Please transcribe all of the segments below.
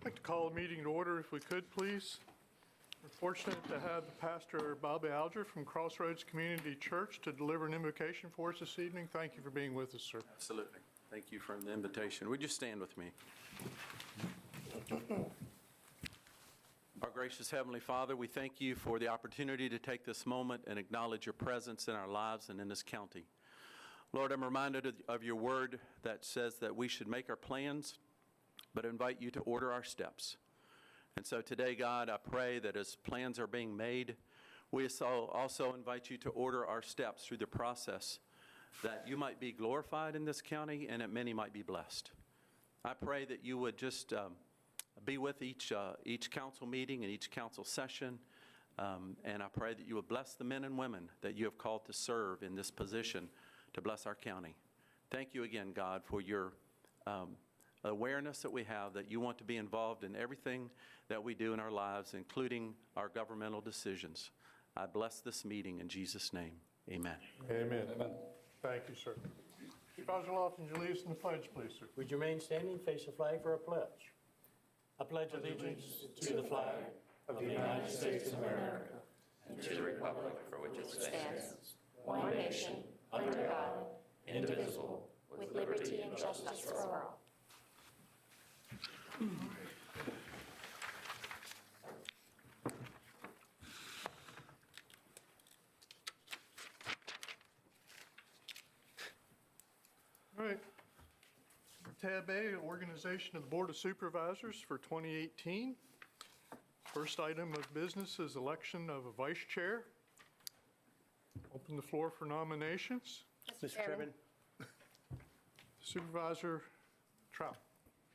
I'd like to call a meeting to order if we could, please. We're fortunate to have Pastor Bobby Alger from Crossroads Community Church to deliver an invocation for us this evening. Thank you for being with us, sir. Absolutely. Thank you for the invitation. Would you stand with me? Our gracious Heavenly Father, we thank you for the opportunity to take this moment and acknowledge your presence in our lives and in this county. Lord, I'm reminded of your word that says that we should make our plans, but invite you to order our steps. And so today, God, I pray that as plans are being made, we also invite you to order our steps through the process, that you might be glorified in this county and that many might be blessed. I pray that you would just be with each council meeting and each council session, and I pray that you would bless the men and women that you have called to serve in this position to bless our county. Thank you again, God, for your awareness that we have that you want to be involved in everything that we do in our lives, including our governmental decisions. I bless this meeting in Jesus' name. Amen. Amen. Thank you, sir. Supervisor Lofton, would you lead us in the pledge, please, sir? Would you remain standing, face the flag for a pledge? I pledge allegiance to the flag of the United States of America and to the republic for which it stands, one nation, under God, indivisible, with liberty and justice for all. All right. Tab A, Organization of the Board of Supervisors for 2018. First item of business is election of a vice chair. Open the floor for nominations. Mr. Chairman. Supervisor Trout.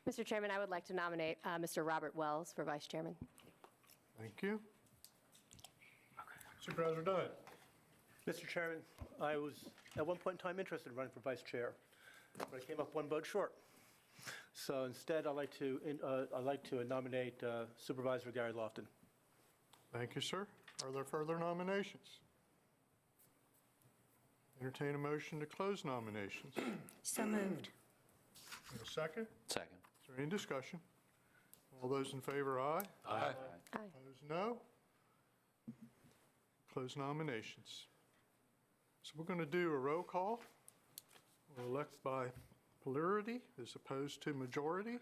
Mr. Chairman, I would like to nominate Mr. Robert Wells for Vice Chairman. Thank you. Supervisor Dunn. Mr. Chairman, I was at one point in time interested in running for vice chair, but I came up one vote short. So instead, I'd like to nominate Supervisor Gary Lofton. Thank you, sir. Are there further nominations? Entertain a motion to close nominations. So moved. A second? Second. Is there any discussion? All those in favor, aye. Aye. Aye. Opposed, no. Close nominations. So we're going to do a roll call. We'll elect by plurality as opposed to majority.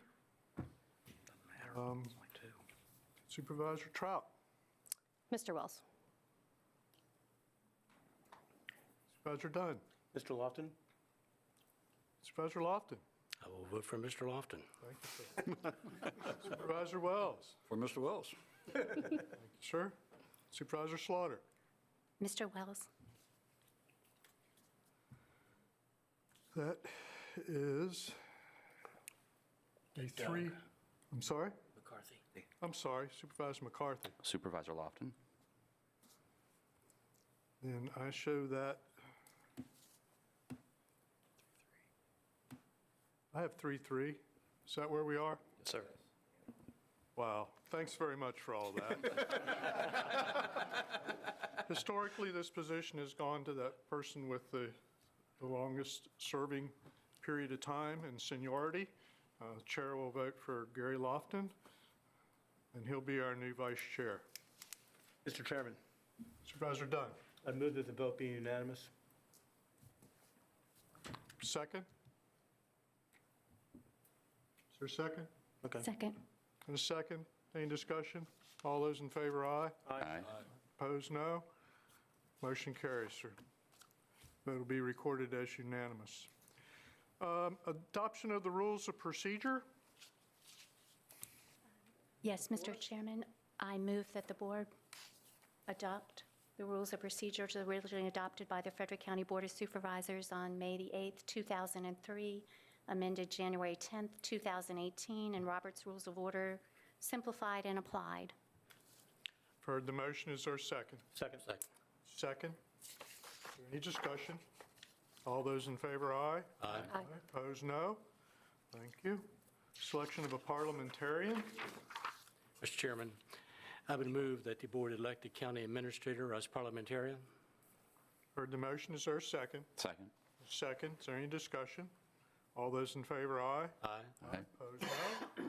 Supervisor Trout. Mr. Wells. Supervisor Dunn. Mr. Lofton? Supervisor Lofton. I will vote for Mr. Lofton. Thank you, sir. Supervisor Wells. For Mr. Wells. Thank you, sir. Supervisor Slaughter. Mr. Wells. That is a three. I'm sorry? McCarthy. I'm sorry, Supervisor McCarthy. Supervisor Lofton. Then I show that I have 3-3. Is that where we are? Yes, sir. Wow, thanks very much for all that. Historically, this position has gone to that person with the longest serving period of time and seniority. The chair will vote for Gary Lofton, and he'll be our new vice chair. Mr. Chairman, Supervisor Dunn. I move that the vote be unanimous. Second? Is there a second? Okay. Second. And a second. Any discussion? All those in favor, aye. Aye. Opposed, no. Motion carries, sir. Vote will be recorded as unanimous. Adoption of the rules of procedure. Yes, Mr. Chairman, I move that the board adopt the rules of procedure originally adopted by the Frederick County Board of Supervisors on May the 8th, 2003, amended January 10th, 2018, and Robert's Rules of Order simplified and applied. Heard the motion. Is there a second? Second. Second. Any discussion? All those in favor, aye. Aye. Aye. Opposed, no. Thank you. Selection of a parliamentarian. Mr. Chairman, I would move that the board elect the county administrator as parliamentarian. Heard the motion. Is there a second? Second. Second. Is there any discussion? All those in favor, aye. Aye. Aye. Opposed, no.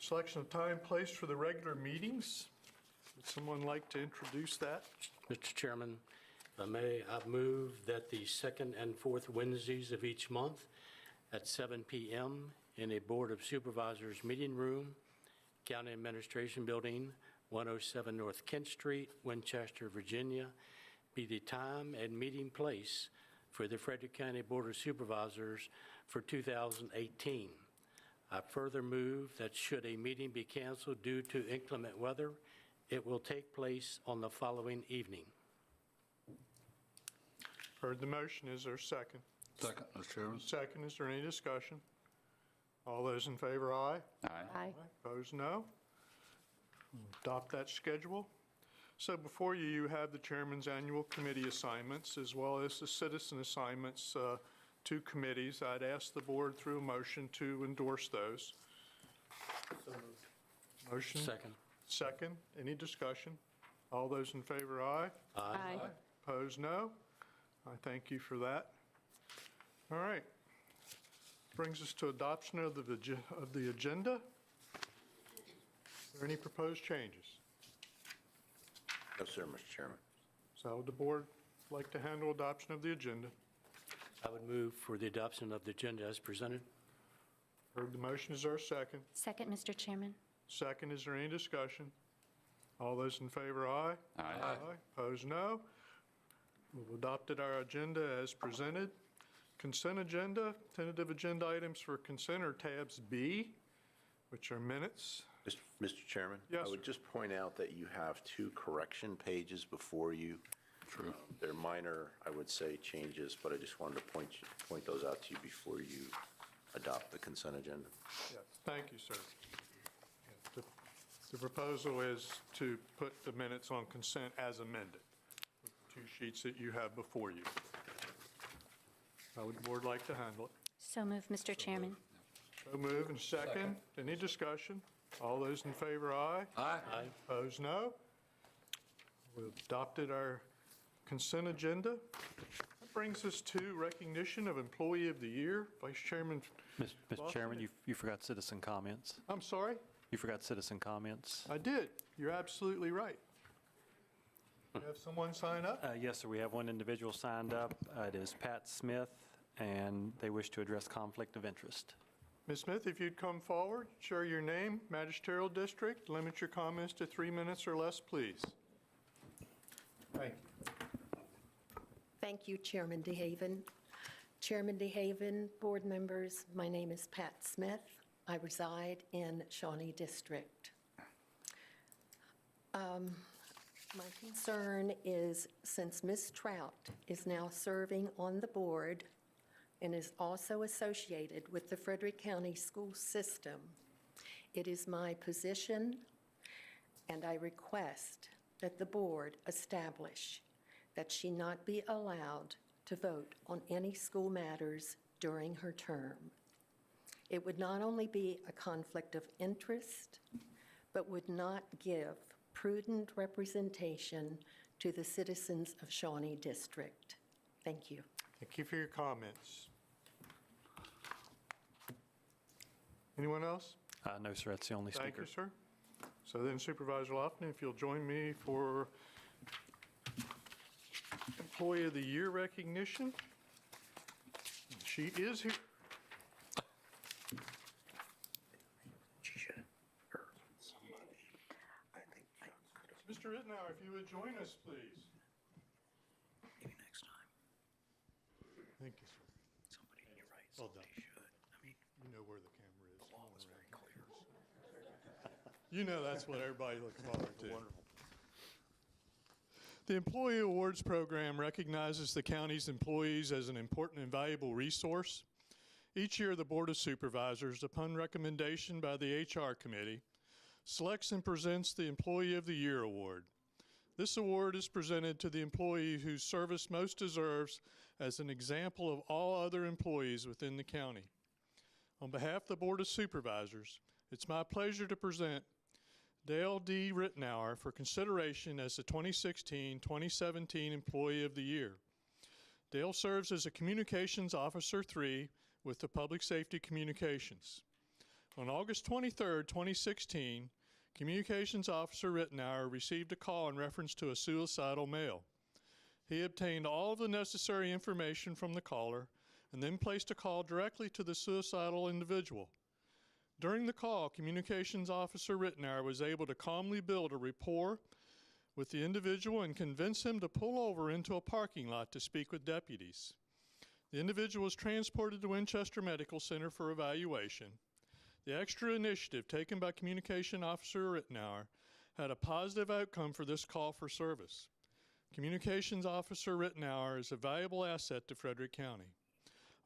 Selection of time and place for the regular meetings. Would someone like to introduce that? Mr. Chairman, if I may, I move that the second and fourth Wednesdays of each month at 7 p.m. in a Board of Supervisors meeting room, County Administration Building, 107 North Kent Street, Winchester, Virginia, be the time and meeting place for the Frederick County Board of Supervisors for 2018. I further move that should a meeting be canceled due to inclement weather, it will take place on the following evening. Heard the motion. Is there a second? Second, Mr. Chairman. Second, is there any discussion? All those in favor, aye. Aye. Opposed, no. Adopt that schedule. So before you, you have the chairman's annual committee assignments as well as the citizen assignments to committees. I'd ask the board through a motion to endorse those. Motion. Second. Second. Any discussion? All those in favor, aye. Aye. Opposed, no. I thank you for that. All right. Brings us to adoption of the agenda. Are there any proposed changes? No, sir, Mr. Chairman. So would the board like to handle adoption of the agenda? I would move for the adoption of the agenda as presented. Heard the motion. Is there a second? Second, Mr. Chairman. Second, is there any discussion? All those in favor, aye. Aye. Opposed, no. We've adopted our agenda as presented. Consent agenda, tentative agenda items for consent are tabs B, which are minutes. Mr. Chairman? Yes, I would sir. just point out that you have two correction pages before you. True. They're minor, I would say, changes, but I just wanted to point those out to you before you adopt the consent agenda. Yes, thank you, sir. The proposal is to put the minutes on consent as amended, with the two sheets that you have before you. How would the board like to handle it? So move, Mr. Chairman. So move and second. Any discussion? All those in favor, aye. Aye. Opposed, no. We've adopted our consent agenda. That brings us to recognition of Employee of the Year. Vice Chairman, Mr. Chairman, you forgot citizen comments. I'm sorry, You forgot citizen comments. I did. You're absolutely right. You have someone sign up? Yes, sir, we have one individual signed up. It is Pat Smith, and they wish to address conflict of interest. Ms. Smith, if you'd come forward, share your name, magisterial district, limit your comments to 3 minutes or less, please. Thank you. Thank you, Chairman DeHaven. Chairman DeHaven, board members, my name is Pat Smith. I reside in Shawnee District. My concern is, since Ms. Trout is now serving on the board and is also associated with the Frederick County School System, it is my position, and I request that the board establish that she not be allowed to vote on any school matters during her term. It would not only be a conflict of interest, but would not give prudent representation to the citizens of Shawnee District. Thank you. Thank you for your comments. Anyone else? No, sir, that's the only Thank speaker. you, sir. So then Supervisor Lofton, if you'll join me for Employee of the Year recognition. She is here. She should. Her. Mr. Rittenhour, if you would join us, please. Maybe next time. Thank you, sir. Somebody, you're right. Well done. Somebody should. I mean, You know where the camera is. the law was very clear. You know that's what everybody looks forward to. The Employee Awards Program recognizes the county's employees as an important and valuable resource. Each year, the Board of Supervisors, upon recommendation by the HR Committee, selects and presents the Employee of the Year Award. This award is presented to the employee whose service most deserves as an example of all other employees within the county. On behalf of the Board of Supervisors, it's my pleasure to present Dale D. Rittenhour for consideration as the 2016-2017 Employee of the Year. Dale serves as a Communications Officer 3 with the Public Safety Communications. On August 23, 2016, Communications Officer Rittenauer received a call in reference to a suicidal male. He obtained all of the necessary information from the caller and then placed a call directly to the suicidal individual. During the call, Communications Officer Rittenauer was able to calmly build a rapport with the individual and convince him to pull over into a parking lot to speak with deputies. The individual was transported to Winchester Medical Center for evaluation. The extra initiative taken by Communication Officer Rittenauer had a positive outcome for this call for service. Communications Officer Rittenauer is a valuable asset to Frederick County.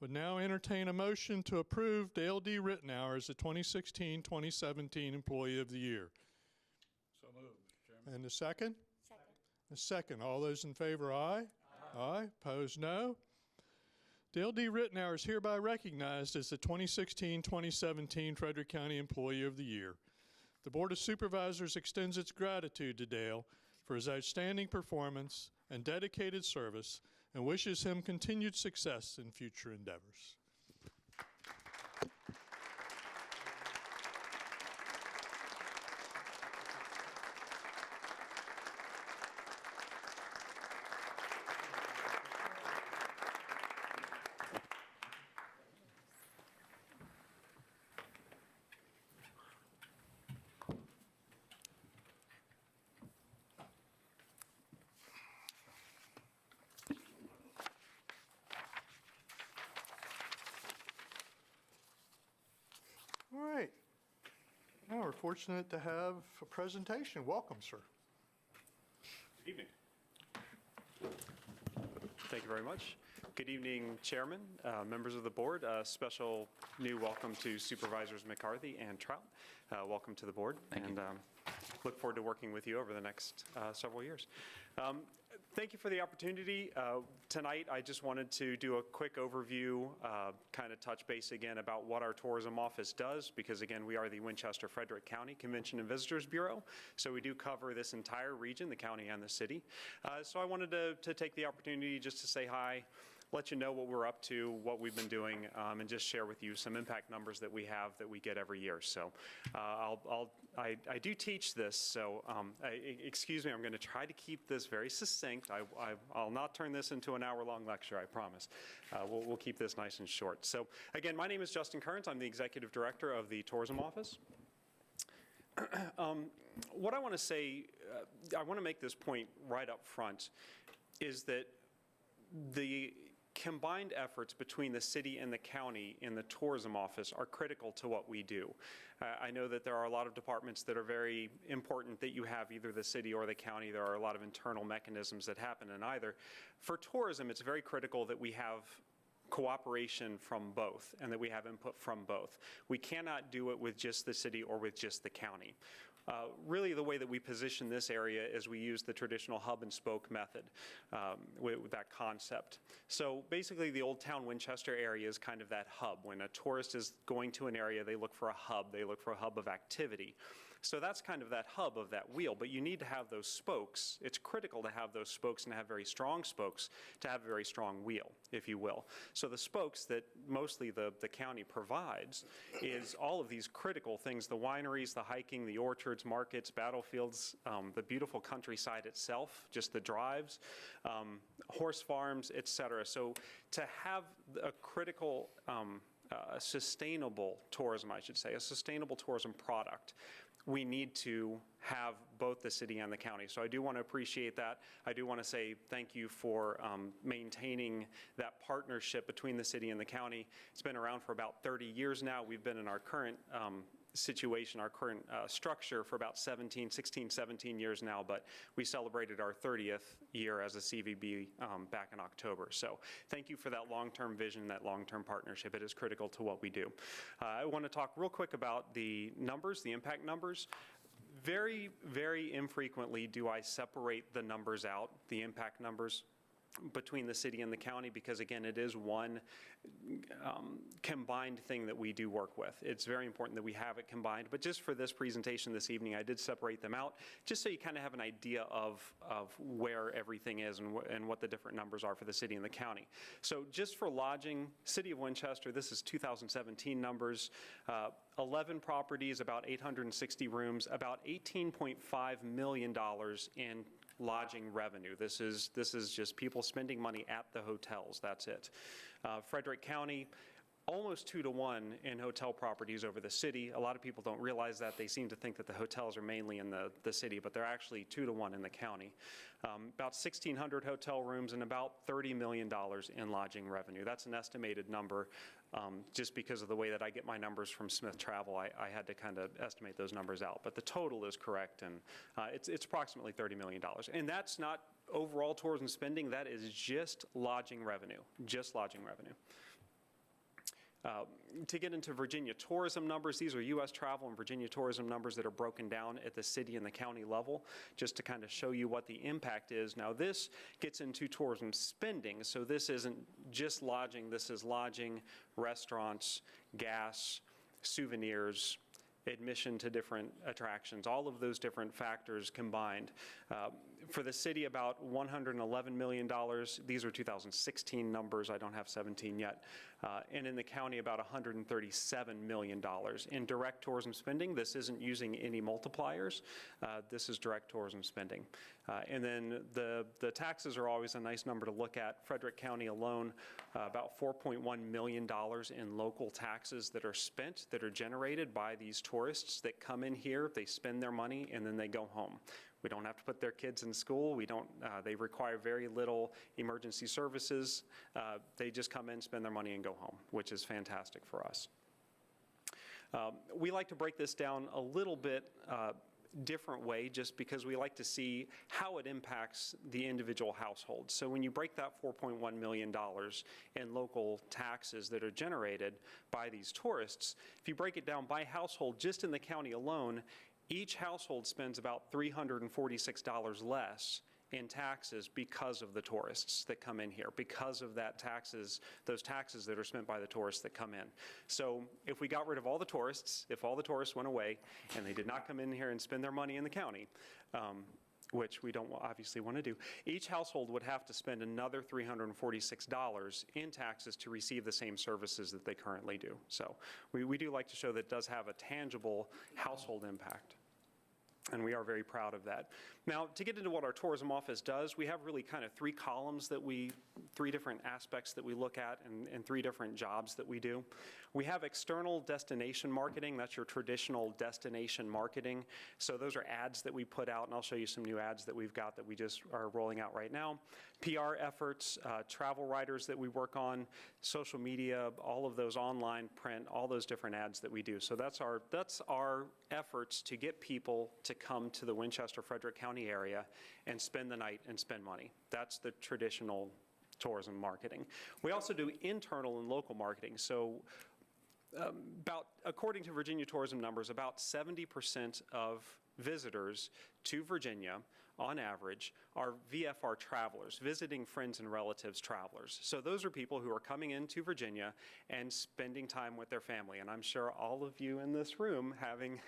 Would now entertain a motion to approve Dale D. Rittenauer as the 2016-2017 Employee of the Year. So moved, Mr. Chairman. And a second? Second. A second. All those in favor, aye? Aye. Opposed, no. Dale D. Rittenauer is hereby recognized as the 2016-2017 Frederick County Employee of the Year. The Board of Supervisors extends its gratitude to Dale for his outstanding performance and dedicated service and wishes him continued success in future endeavors. All right. Now we're fortunate to have a presentation. Welcome, sir. Good evening. Thank you very much. Good evening, Chairman, members of the board. Special new welcome to Supervisors McCarthy and Trout. Welcome to the board. And look forward to working with you over the next several years. Thank you for the opportunity. Tonight, I just wanted to do a quick overview, kind of touch base again about what our tourism office does, because again, we are the Winchester Frederick County Convention and Visitors Bureau, so we do cover this entire region, the county and the city. So I wanted to take the opportunity just to say hi, let you know what we're up to, what we've been doing, and just share with you some impact numbers that we have that we get every year. So I do teach this, so excuse me, I'm going to try to keep this very succinct. I'll not turn this into an hour-long lecture, I promise. We'll keep this nice and short. So again, my name is Justin Kearns. I'm the Executive Director of the Tourism Office. What I want to say, I want to make this point right up front, is that the combined efforts between the city and the county in the tourism office are critical to what we do. I know that there are a lot of departments that are very important that you have either the city or the county. There are a lot of internal mechanisms that happen in either. For tourism, it's very critical that we have cooperation from both and that we have input from both. We cannot do it with just the city or with just the county. Really, the way that we position this area is we use the traditional hub and spoke method with that concept. So basically, the Old Town Winchester area is kind of that hub. When a tourist is going to an area, they look for a hub. They look for a hub of activity. So that's kind of that hub of that wheel, but you need to have those spokes. It's critical to have those spokes and have very strong spokes to have a very strong wheel, if you will. So the spokes that mostly the county provides is all of these critical things, the wineries, the hiking, the orchards, markets, battlefields, the beautiful countryside itself, just the drives, horse farms, et cetera. So to have a critical sustainable tourism, I should say, a sustainable tourism product, we need to have both the city and the county. So I do want to appreciate that. I do want to say thank you for maintaining that partnership between the city and the county. It's been around for about 30 years now. We've been in our current situation, our current structure for about 16, 17 years now, but we celebrated our 30th year as a CVB back in October. So thank you for that long-term vision, that long-term partnership. It is critical to what we do. I want to talk real quick about the numbers, the impact numbers. Very, very infrequently do I separate the numbers out, the impact numbers, between the city and the county, because again, it is one combined thing that we do work with. It's very important that we have it combined, but just for this presentation this evening, I did separate them out, just so you kind of have an idea of where everything is and what the different numbers are for the city and the county. So just for lodging, City of Winchester, this is 2017 numbers, 11 properties, about 860 rooms, about $18.5 million in lodging revenue. This is just people spending money at the hotels. That's it. Frederick County, almost 2-to-1 in hotel properties over the city. A lot of people don't realize that. They seem to think that the hotels are mainly in the city, but they're actually 2-to-1 in the county. About 1,600 hotel rooms and about $30 million in lodging revenue. That's an estimated number. Just because of the way that I get my numbers from Smith Travel, I had to kind of estimate those numbers out. But the total is correct, and it's approximately $30 million. And that's not overall tourism spending. That is just lodging revenue, just lodging revenue. To get into Virginia tourism numbers, these are U.S. travel and Virginia tourism numbers that are broken down at the city and the county level, just to kind of show you what the impact is. Now, this gets into tourism spending, so this isn't just lodging. This is lodging, restaurants, gas, souvenirs, admission to different attractions, all of those different factors combined. For the city, about $111 million. These are 2016 numbers. I don't have 17 yet. And in the county, about $137 million. In direct tourism spending, this isn't using any multipliers. This is direct tourism spending. And then the taxes are always a nice number to look at. Frederick County alone, about $4.1 million in local taxes that are spent, that are generated by these tourists that come in here, they spend their money, and then they go home. We don't have to put their kids in school. We don't, they require very little emergency services. They just come in, spend their money, and go home, which is fantastic for us. We like to break this down a little bit different way, just because we like to see how it impacts the individual household. So when you break that $4.1 million in local taxes that are generated by these tourists, if you break it down by household, just in the county alone, each household spends about $346 less in taxes because of the tourists that come in here, because of those taxes that are spent by the tourists that come in. So if we got rid of all the tourists, if all the tourists went away and they did not come in here and spend their money in the county, which we don't obviously want to do, each household would have to spend another $346 in taxes to receive the same services that they currently do. So we do like to show that it does have a tangible household impact. And we are very proud of that. Now, to get into what our tourism office does, we have really kind of three columns three different aspects that we look at, and three different jobs that we do. We have external destination marketing. That's your traditional destination marketing. So those are ads that we put out, and I'll show you some new ads that we've got that we just are rolling out right now. PR efforts, travel writers that we work on, social media, all of those online, print, all those different ads that we do. So that's our efforts to get people to come to the Winchester-Frederick County area and spend the night and spend money. That's the traditional tourism marketing. We also do internal and local marketing. So according to Virginia tourism numbers, about 70% of visitors to Virginia, on average, are VFR travelers, visiting friends and relatives travelers. So those are people who are coming into Virginia and spending time with their family. And I'm sure all of you in this room, having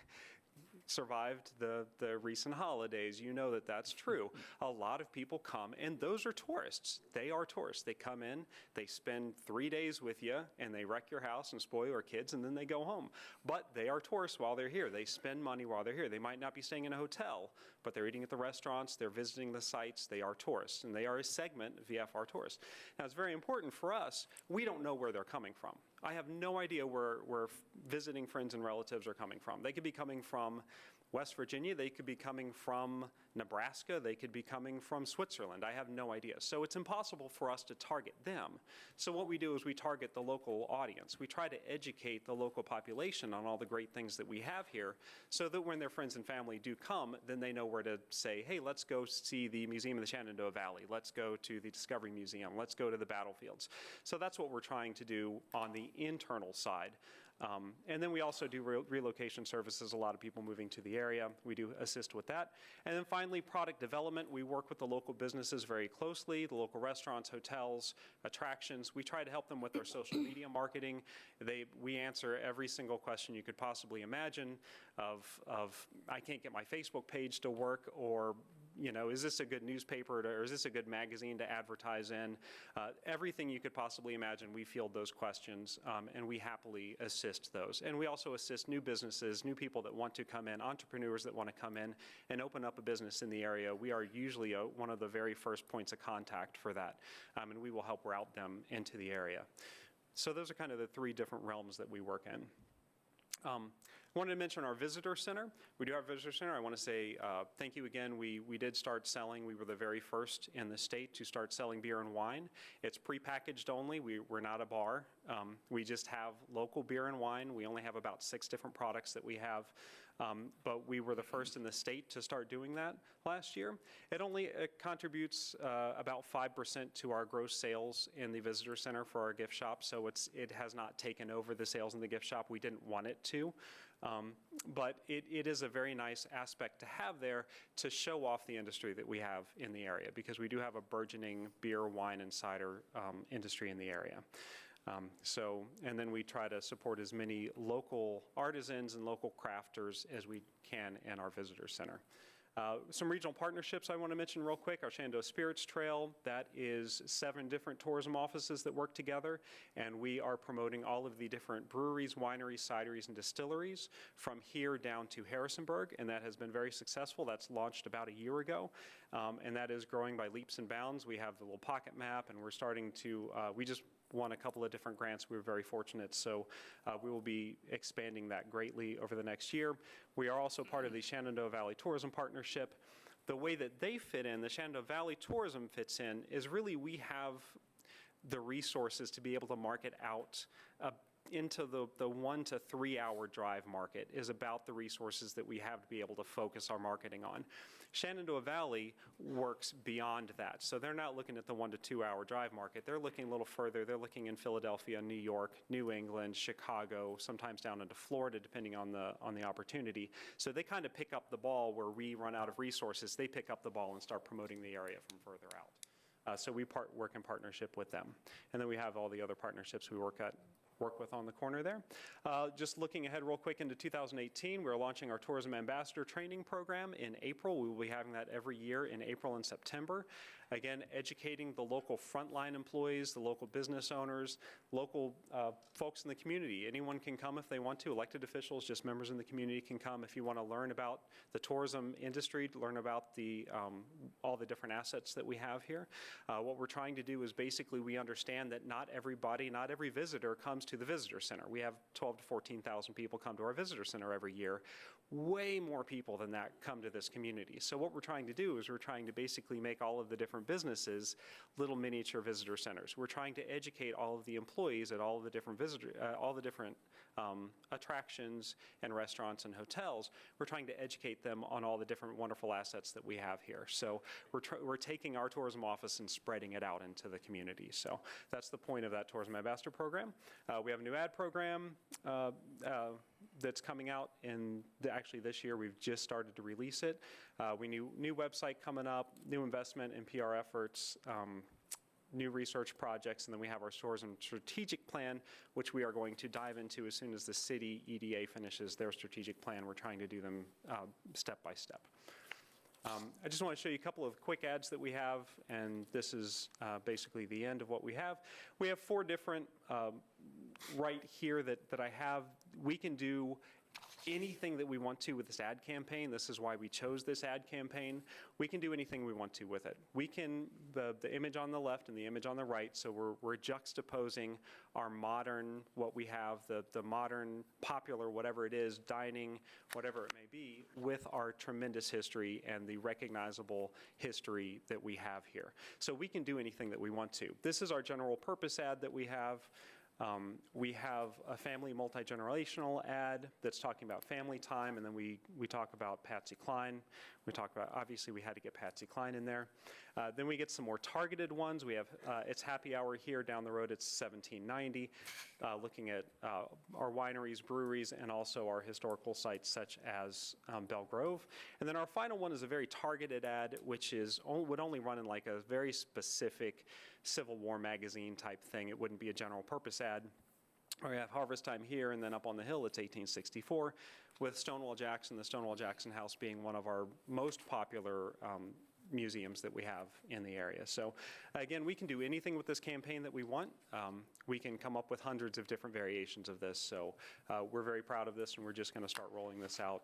survived the recent holidays, you know that that's true. A lot of people come, and those are tourists. They are tourists. They come in, they spend 3 days with you, and they wreck your house and spoil your kids, and then they go home. But they are tourists while they're here. They spend money while they're here. They might not be staying in a hotel, but they're eating at the restaurants, they're visiting the sites, they are tourists, and they are a segment of VFR tourists. Now, it's very important for us. We don't know where they're coming from. I have no idea where visiting friends and relatives are coming from. They could be coming from West Virginia, they could be coming from Nebraska, they could be coming from Switzerland. I have no idea. So it's impossible for us to target them. So what we do is we target the local audience. We try to educate the local population on all the great things that we have here, so that when their friends and family do come, then they know where to say, hey, let's go see the Museum of the Shenandoah Valley. Let's go to the Discovery Museum. Let's go to the battlefields. So that's what we're trying to do on the internal side. And then we also do relocation services, a lot of people moving to the area. We do assist with that. And then finally, product development. We work with the local businesses very closely, the local restaurants, hotels, attractions. We try to help them with their social media marketing. We answer every single question you could possibly imagine of I can't get my Facebook page to work, or is this a good newspaper or is this a good magazine to advertise in? Everything you could possibly imagine, we field those questions, and we happily assist those. And we also assist new businesses, new people that want to come in, entrepreneurs that want to come in and open up a business in the area. We are usually one of the very first points of contact for that, and we will help route them into the area. So those are kind of the three different realms that we work in. I wanted to mention our visitor center. We do have a visitor center. I want to say thank you again. We did start selling. We were the very first in the state to start selling beer and wine. It's prepackaged only. We're not a bar. We just have local beer and wine. We only have about 6 different products that we have. But we were the first in the state to start doing that last year. It only contributes about 5% to our gross sales in the visitor center for our gift shop, so it has not taken over the sales in the gift shop. We didn't want it to. But it is a very nice aspect to have there to show off the industry that we have in the area, because we do have a burgeoning beer, wine, and cider industry in the area. And then we try to support as many local artisans and local crafters as we can in our visitor center. Some regional partnerships I want to mention real quick. Our Shenandoah Spirits Trail, that is 7 different tourism offices that work together, and we are promoting all of the different breweries, wineries, cideries, and distilleries from here down to Harrisonburg, and that has been very successful. That's launched about a year ago, and that is growing by leaps and bounds. We have the little pocket map, and we're starting to, we just won a couple of different grants. We were very fortunate, so we will be expanding that greatly over the next year. We are also part of the Shenandoah Valley Tourism Partnership. The way that they fit in, the Shenandoah Valley Tourism fits in, is really we have the resources to be able to market out into the 1 to 3 hour drive market is about the resources that we have to be able to focus our marketing on. Shenandoah Valley works beyond that. So they're not looking at the 1 to 2 hour drive market. They're looking a little further. They're looking in Philadelphia, New York, New England, Chicago, sometimes down into Florida, depending on the opportunity. So they kind of pick up the ball where we run out of resources. They pick up the ball and start promoting the area from further out. So we work in partnership with them. And then we have all the other partnerships we work with on the corner there. Just looking ahead real quick into 2018, we're launching our Tourism Ambassador Training Program in April. We will be having that every year in April and September. Again, educating the local frontline employees, the local business owners, local folks in the community. Anyone can come if they want to. Elected officials, just members in the community can come if you want to learn about the tourism industry, to learn about all the different assets that we have here. What we're trying to do is basically we understand that not everybody, not every visitor comes to the visitor center. We have 12,000 to 14,000 people come to our visitor center every year. Way more people than that come to this community. So what we're trying to do is we're trying to basically make all of the different businesses little miniature visitor centers. We're trying to educate all of the employees at all of the different attractions and restaurants and hotels. We're trying to educate them on all the different wonderful assets that we have here. So we're taking our tourism office and spreading it out into the community. So that's the point of that Tourism Ambassador Program. We have a new ad program that's coming out actually this year. We've just started to release it. New website coming up, new investment in PR efforts, new research projects, and then we have our tourism strategic plan, which we are going to dive into as soon as the city EDA finishes their strategic plan. We're trying to do them step by step. I just want to show you a couple of quick ads that we have, and this is basically the end of what we have. We have 4 different right here that I have. We can do anything that we want to with this ad campaign. This is why we chose this ad campaign. We can do anything we want to with it. We can, the image on the left and the image on the right, so we're juxtaposing our modern, what we have, the modern, popular, whatever it is, dining, whatever it may be, with our tremendous history and the recognizable history that we have here. So we can do anything that we want to. This is our general purpose ad that we have. We have a family multi-generational ad that's talking about family time, and then we talk about Patsy Cline. We talk about, obviously, we had to get Patsy Cline in there. Then we get some more targeted ones. We have It's Happy Hour here. Down the road, it's 1790, looking at our wineries, breweries, and also our historical sites such as Belle Grove. And then our final one is a very targeted ad, which would only run in like a very specific Civil War magazine type thing. It wouldn't be a general purpose ad. We have Harvest Time here, and then up on the hill, it's 1864, with Stonewall Jackson, the Stonewall Jackson House being one of our most popular museums that we have in the area. So again, we can do anything with this campaign that we want. We can come up with hundreds of different variations of this. So we're very proud of this, and we're just going to start rolling this out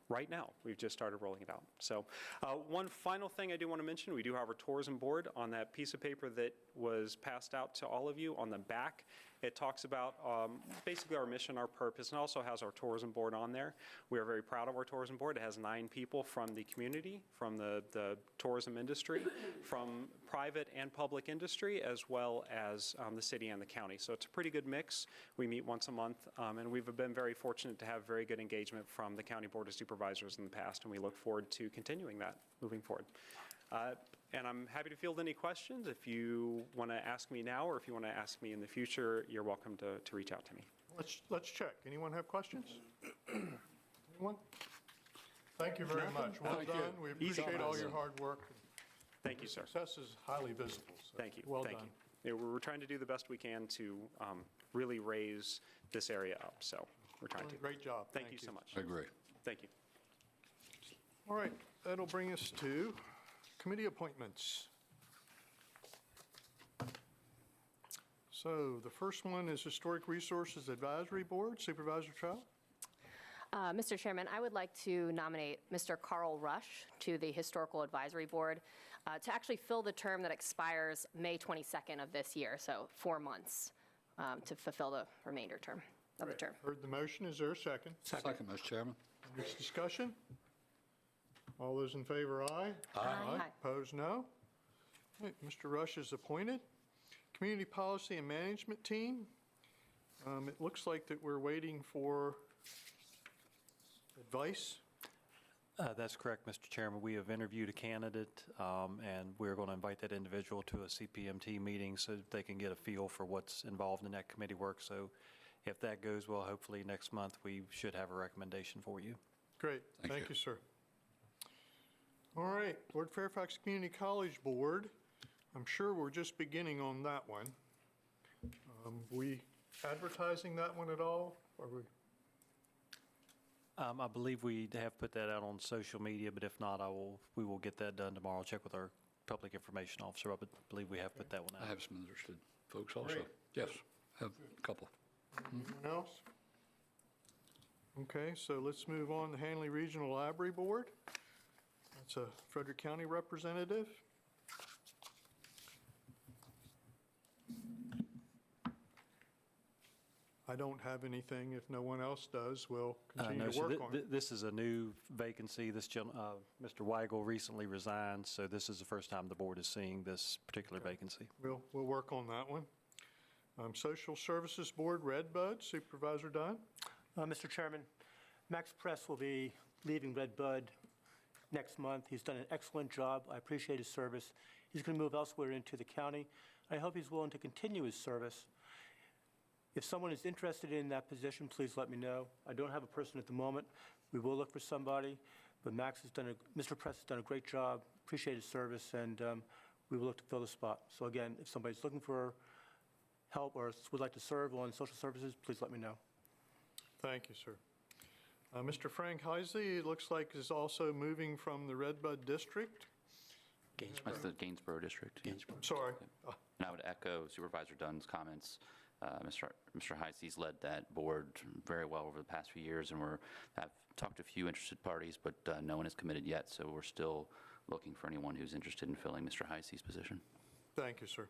right now. We've just started rolling it out. So one final thing I do want to mention, we do have our tourism board on that piece of paper that was passed out to all of you. On the back, it talks about basically our mission, our purpose, and also has our tourism board on there. We are very proud of our tourism board. It has 9 people from the community, from the tourism industry, from private and public industry, as well as the city and the county. So it's a pretty good mix. We meet once a month, and we've been very fortunate to have very good engagement from the County Board of Supervisors in the past, and we look forward to continuing that moving forward. And I'm happy to field any questions. If you want to ask me now, or if you want to ask me in the future, you're welcome to reach out to me. Let's check. Anyone have questions? Anyone? Thank you very much. Well done. We appreciate all your hard work. Thank you, sir. Success is highly visible. So Thank you. Well Thank done. you. Yeah, we're trying to do the best we can to really raise this area up. So we're trying to. Great job. Thank you so much. I agree. Thank you. All right, that'll bring us to committee appointments. So the first one is Historic Resources Advisory Board. Supervisor Trout? Mr. Chairman, I would like to nominate Mr. Carl Rush to the Historical Advisory Board to actually fill the term that expires May 22nd of this year, so 4 months to fulfill the remainder term of the term. Heard the motion. Is there a second? Second, Mr. Chairman. Any discussion? All those in favor, aye. Aye. Opposed, no. All right, Mr. Rush is appointed. Community Policy and Management Team. It looks like that we're waiting for advice. That's correct, Mr. Chairman. We have interviewed a candidate, and we're going to invite that individual to a CPMT meeting so that they can get a feel for what's involved in that committee work. So if that goes well, hopefully next month we should have a recommendation for you. Great. Thank you, sir. All right, Lord Fairfax Community College Board. I'm sure we're just beginning on that one. We advertising that one at all? Are we? I believe we have put that out on social media, but if not, we will get that done tomorrow. I'll check with our public information officer, but I believe we have put that one out. I have some interested folks also. Great. Yes, have a couple. Anyone else? Okay, so let's move on to Hanley Regional Library Board. That's a Frederick County representative. I don't have anything. If no one else does, we'll continue No, to so work on it. this is a new vacancy. Mr. Weigel recently resigned, so this is the first time the board is seeing this particular vacancy. We'll work on that one. Social Services Board, Redbud, Supervisor Dunn. Mr. Chairman, Max Press will be leaving Redbud next month. He's done an excellent job. I appreciate his service. He's going to move elsewhere into the county. I hope he's willing to continue his service. If someone is interested in that position, please let me know. I don't have a person at the moment. We will look for somebody, but Mr. Press has done a great job. Appreciate his service, and we will look to fill the spot. So again, if somebody's looking for help or would like to serve on social services, please let me know. Thank you, sir. Mr. Frank Heisey, it looks like is also moving from the Redbud District. That's the Gainsborough District. Sorry. And I would echo Supervisor Dunn's comments. Mr. Heisey's led that board very well over the past few years, and I've talked to a few interested parties, but no one is committed yet, so we're still looking for anyone who's interested in filling Mr. Heisey's position. Thank you, sir.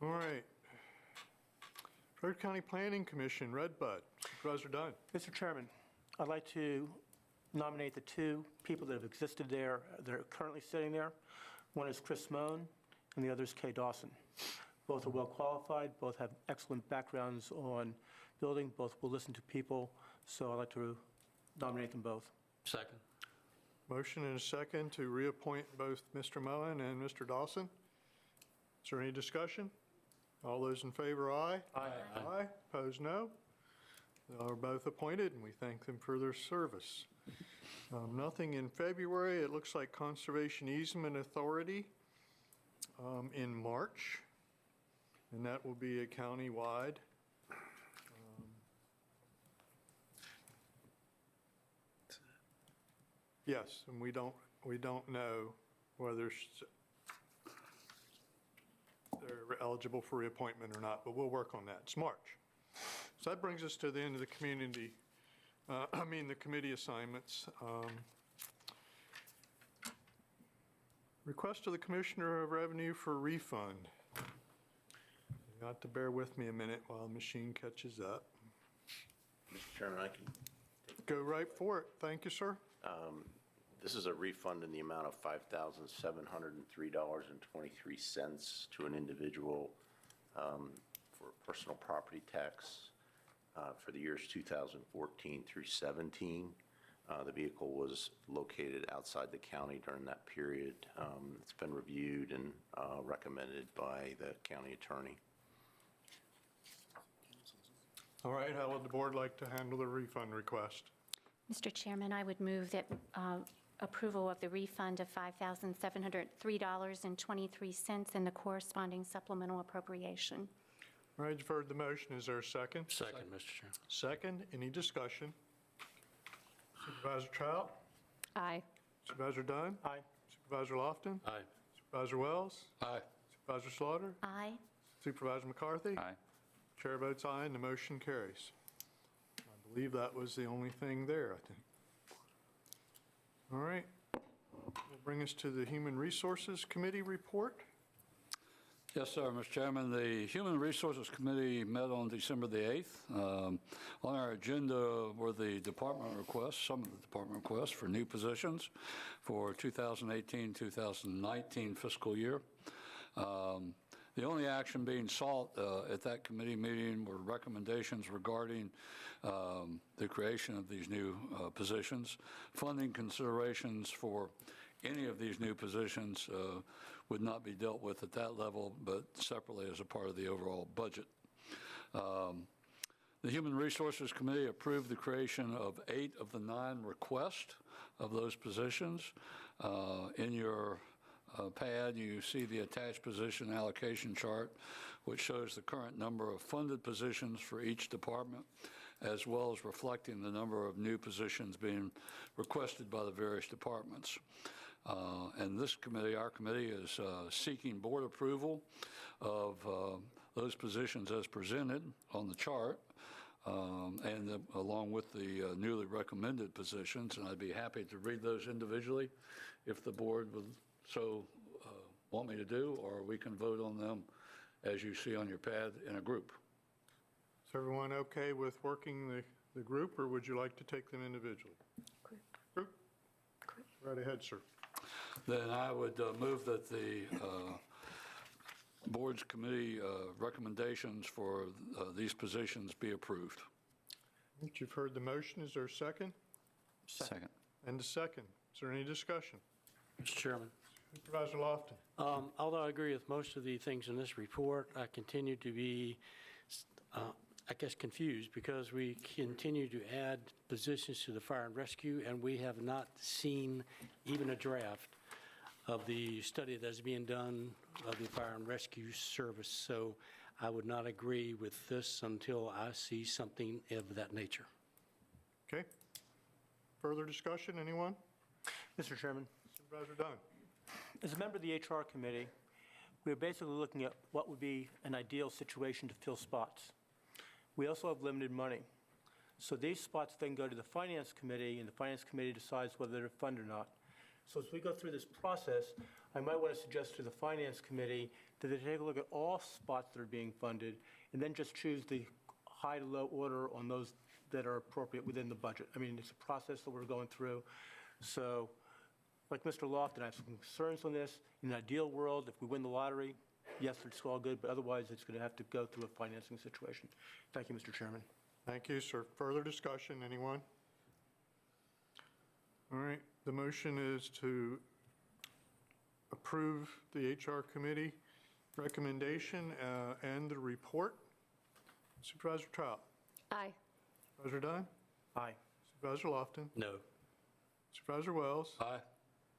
All right. Frederick County Planning Commission, Redbud, Supervisor Dunn. Mr. Chairman, I'd like to nominate the 2 people that have existed there, that are currently sitting there. One is Chris Moan, and the other is Kay Dawson. Both are well-qualified, both have excellent backgrounds on building, both will listen to people, so I'd like to nominate them both. Second. Motion and a second to reappoint both Mr. Moen and Mr. Dawson. Is there any discussion? All those in favor, aye. Aye. Aye. Opposed, no. They are both appointed, and we thank them for their service. Nothing in February. It looks like Conservation Easement Authority in March, and that will be a county-wide. Yes, and we don't know whether they're eligible for reappointment or not, but we'll work on that. It's March. So that brings us to the end of the the committee assignments. Request of the Commissioner of Revenue for refund. You got to bear with me a minute while the machine catches up. Mr. Chairman, I can, Go right for it. Thank you, sir. this is a refund in the amount of $5,703.23 to an individual for personal property tax for the years 2014 through 17. The vehicle was located outside the county during that period. It's been reviewed and recommended by the county attorney. All right, how would the board like to handle the refund request? Mr. Chairman, I would move that approval of the refund of $5,703.23 and the corresponding supplemental appropriation. All right, you've heard the motion. Is there a second? Second, Mr. Chairman. Second, any discussion? Supervisor Trout? Aye. Supervisor Dunn? Aye. Supervisor Lofton? Aye. Supervisor Wells? Aye. Supervisor Slaughter? Aye. Supervisor McCarthy? Aye. Chair votes aye, and the motion carries. I believe that was the only thing there, I think. All right. That'll bring us to the Human Resources Committee report. Yes, sir, Mr. Chairman. The Human Resources Committee met on December the 8th. On our agenda were the department requests, some of the department requests for new positions for 2018-2019 fiscal year. The only action being sought at that committee meeting were recommendations regarding the creation of these new positions. Funding considerations for any of these new positions would not be dealt with at that level, but separately as a part of the overall budget. The Human Resources Committee approved the creation of 8 of the 9 requests of those positions. In your pad, you see the attached position allocation chart, which shows the current number of funded positions for each department, as well as reflecting the number of new positions being requested by the various departments. And this committee, our committee, is seeking board approval of those positions as presented on the chart, and along with the newly recommended positions. And I'd be happy to read those individually if the board would so want me to do, or we can vote on them as you see on your pad in a group. Is everyone okay with working the group, or would you like to take them individually? Group? Right ahead, sir. Then I would move that the board's committee recommendations for these positions be approved. You've heard the motion. Is there a second? Second. And a second. Is there any discussion? Mr. Chairman. Supervisor Lofton. Although I agree with most of the things in this report, I continue to be, I guess, confused because we continue to add positions to the fire and rescue, and we have not seen even a draft of the study that's being done of the fire and rescue service. So I would not agree with this until I see something of that nature. Okay. Further discussion, anyone? Mr. Chairman, Supervisor Dunn. as a member of the HR committee, we're basically looking at what would be an ideal situation to fill spots. We also have limited money. So these spots then go to the Finance Committee, and the Finance Committee decides whether they're funded or not. So as we go through this process, I might want to suggest to the Finance Committee that they take a look at all spots that are being funded and then just choose the high to low order on those that are appropriate within the budget. I mean, it's a process that we're going through. So like Mr. Lofton, I have some concerns on this. In an ideal world, if we win the lottery, yes, it's all good, but otherwise, it's going to have to go through a financing situation. Thank you, Mr. Chairman. Thank you, sir. Further discussion, anyone? All right, the motion is to approve the HR committee recommendation and the report. Supervisor Trout? Aye. Supervisor Dunn? Aye. Supervisor Lofton? No. Supervisor Wells? Aye.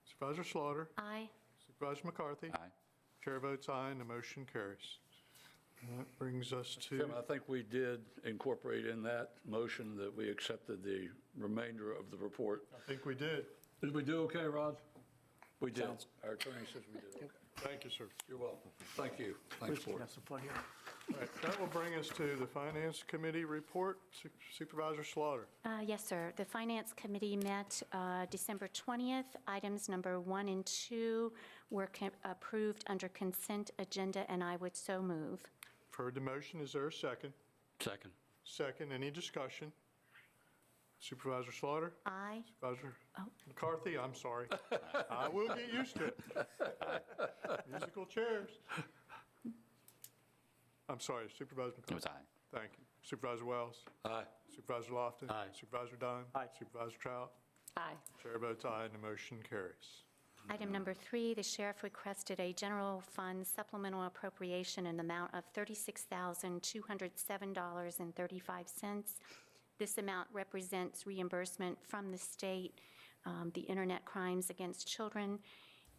Supervisor Slaughter? Aye. Supervisor McCarthy? Aye. Chair votes aye, and the motion carries. And that brings us to, Chairman, I think we did incorporate in that motion that we accepted the remainder of the report. I think we did. Did we do okay, Rod? We did. Our attorney says we did okay. Thank you, sir. You're welcome. Thank you. Thanks, Bruce, we Board. have some fun here. All right, that will bring us to the Finance Committee report. Supervisor Slaughter. Yes, sir. The Finance Committee met December 20th. Items number 1 and 2 were approved under consent agenda, and I would so move. Heard the motion. Is there a second? Second. Second. Any discussion? Supervisor Slaughter? Aye. Supervisor Oh. McCarthy? I'm sorry. I will get used to it. Musical chairs. I'm sorry, Supervisor It McCarthy. was aye. Thank you. Supervisor Wells? Aye. Supervisor Lofton? Aye. Supervisor Dunn? Aye. Supervisor Trout? Aye. Chair votes aye, and the motion carries. Item number 3, the sheriff requested a general fund supplemental appropriation in the amount of $36,207.35. This amount represents reimbursement from the state, the Internet Crimes Against Children,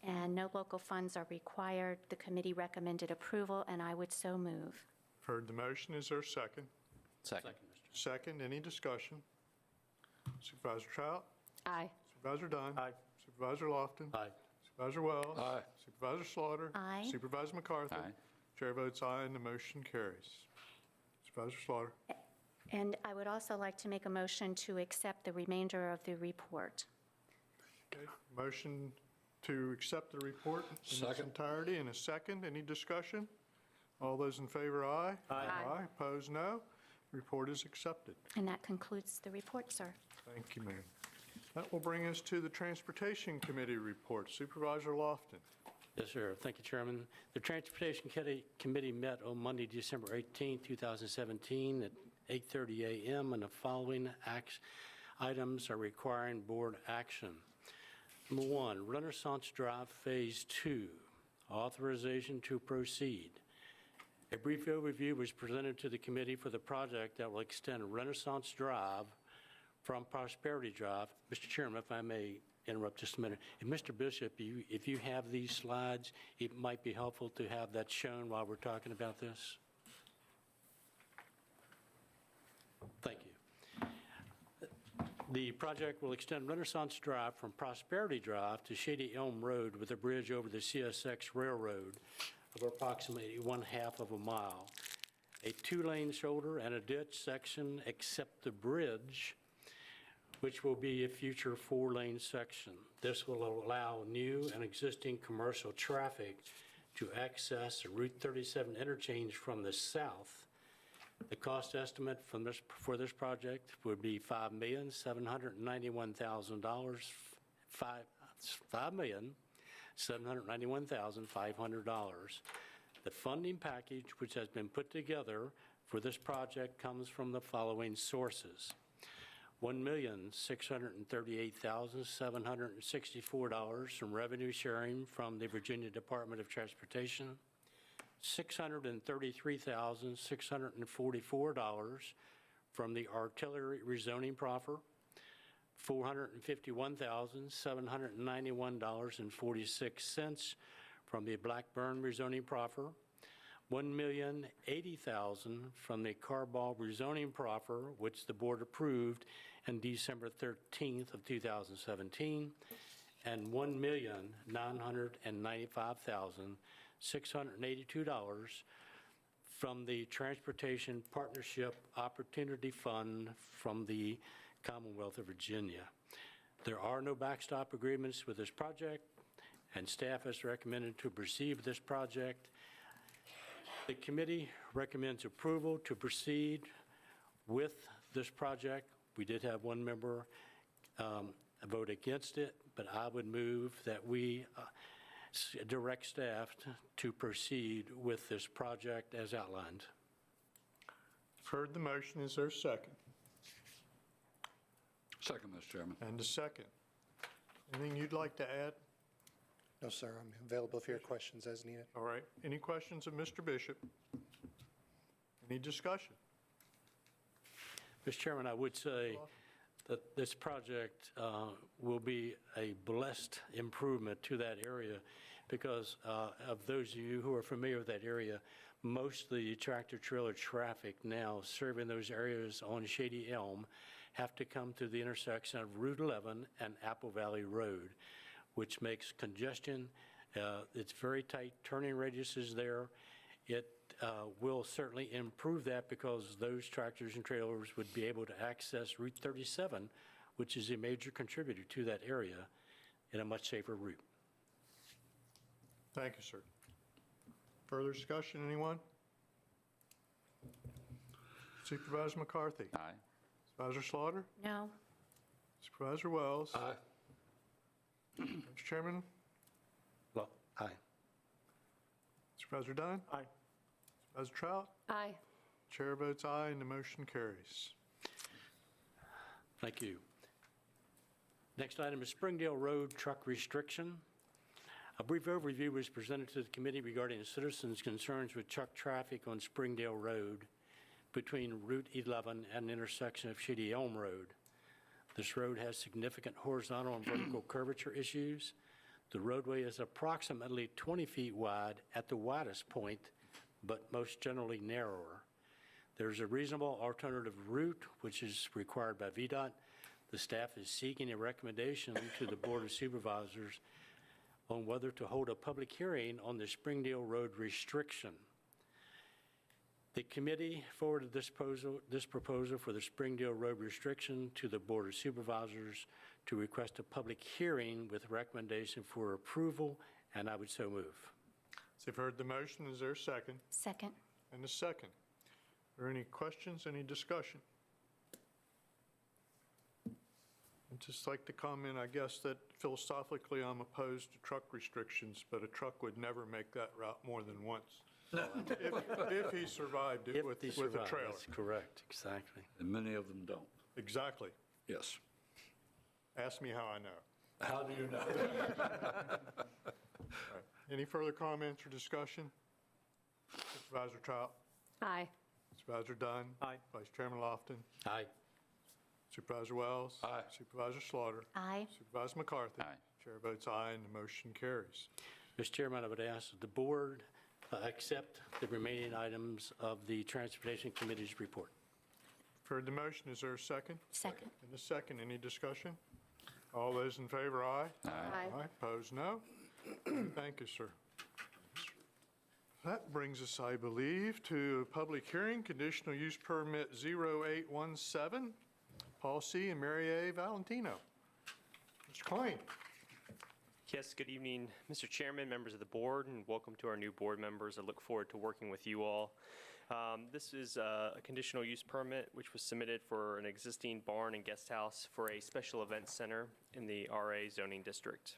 and no local funds are required. The committee recommended approval, and I would so move. Heard the motion. Is there a second? Second. Second. Any discussion? Supervisor Trout? Aye. Supervisor Dunn? Aye. Supervisor Lofton? Aye. Supervisor Wells? Aye. Supervisor Slaughter? Aye. Supervisor McCarthy? Aye. Chair votes aye, and the motion carries. Supervisor Slaughter? And I would also like to make a motion to accept the remainder of the report. Okay, motion to accept the report in its Second. entirety in a second. Any discussion? All those in favor, aye. Aye. Aye. Opposed, no. Report is accepted. And that concludes the report, sir. Thank you, ma'am. That will bring us to the Transportation Committee report. Supervisor Lofton. Yes, sir. Thank you, Chairman. The Transportation Committee met on Monday, December 18, 2017 at 8:30 a.m. and the following items are requiring board action. Number 1, Renaissance Drive Phase 2, authorization to proceed. A brief overview was presented to the committee for the project that will extend Renaissance Drive from Prosperity Drive. Mr. Chairman, if I may interrupt just a minute. If Mr. Bishop, if you have these slides, it might be helpful to have that shown while we're talking about this. Thank you. The project will extend Renaissance Drive from Prosperity Drive to Shady Elm Road with a bridge over the CSX Railroad of approximately 1/2 of a mile. A 2-lane shoulder and a ditch section except the bridge, which will be a future 4-lane section. This will allow new and existing commercial traffic to access the Route 37 interchange from the south. The cost estimate for this project would be $5,791,500. $5,791,500. The funding package which has been put together for this project comes from the following sources: $1,638,764 from revenue sharing from the Virginia Department of Transportation, $633,644 from the artillery rezoning proffer, $451,791.46 from the Blackburn rezoning proffer, $1,080,000 from the Carball rezoning proffer, which the board approved on December 13th of 2017, and $1,995,682 from the Transportation Partnership Opportunity Fund from the Commonwealth of Virginia. There are no backstop agreements with this project, and staff has recommended to proceed with this project. The committee recommends approval to proceed with this project. We did have one member vote against it, but I would move that we direct staff to proceed with this project as outlined. Heard the motion. Is there a second? Second, Mr. Chairman. And a second. Anything you'd like to add? No, sir, I'm available for your questions as needed. All right. Any questions of Mr. Bishop? Any discussion? Mr. Chairman, I would say that this project will be a blessed improvement to that area because of those of you who are familiar with that area, most of the tractor-trailer traffic now serving those areas on Shady Elm have to come to the intersection of Route 11 and Apple Valley Road, which makes congestion. It's very tight turning radiuses there. It will certainly improve that because those tractors and trailers would be able to access Route 37, which is a major contributor to that area, in a much safer route. Thank you, sir. Further discussion, anyone? Supervisor McCarthy? Aye. Supervisor Slaughter? No. Supervisor Wells? Aye. Mr. Chairman? Well, aye. Supervisor Dunn? Aye. Supervisor Trout? Aye. Chair votes aye, and the motion carries. Thank you. Next item is Springdale Road truck restriction. A brief overview was presented to the committee regarding citizens' concerns with truck traffic on Springdale Road between Route 11 and the intersection of Shady Elm Road. This road has significant horizontal and vertical curvature issues. The roadway is approximately 20 feet wide at the widest point, but most generally narrower. There's a reasonable alternative route, which is required by VDOT. The staff is seeking a recommendation to the Board of Supervisors on whether to hold a public hearing on the Springdale Road restriction. The committee forwarded this proposal for the Springdale Road restriction to the Board of Supervisors to request a public hearing with recommendation for approval, and I would so move. So you've heard the motion. Is there a second? Second. And a second. Are there any questions, any discussion? I'd just like to comment, I guess, that philosophically I'm opposed to truck restrictions, but a truck would never make that route more than once. If he survived it with a trailer. That's correct, exactly. And many of them don't. Exactly. Yes. Ask me how I know. How do you know? Any further comments or discussion? Supervisor Trout? Aye. Supervisor Dunn? Aye. Vice Chairman Lofton? Aye. Supervisor Wells? Aye. Supervisor Slaughter? Aye. Supervisor McCarthy? Aye. Chair votes aye, and the motion carries. Mr. Chairman, I would ask that the board accept the remaining items of the Transportation Committee's report. Heard the motion. Is there a second? Second. And a second. Any discussion? All those in favor, aye. Aye. Opposed, no. Thank you, sir. That brings us, I believe, to a public hearing, conditional use permit 0817, Paul C. and Mary A. Valentino. Mr. Klein. Yes, good evening, Mr. Chairman, members of the board, and welcome to our new board members. I look forward to working with you all. This is a conditional use permit which was submitted for an existing barn and guest house for a special event center in the RA zoning district.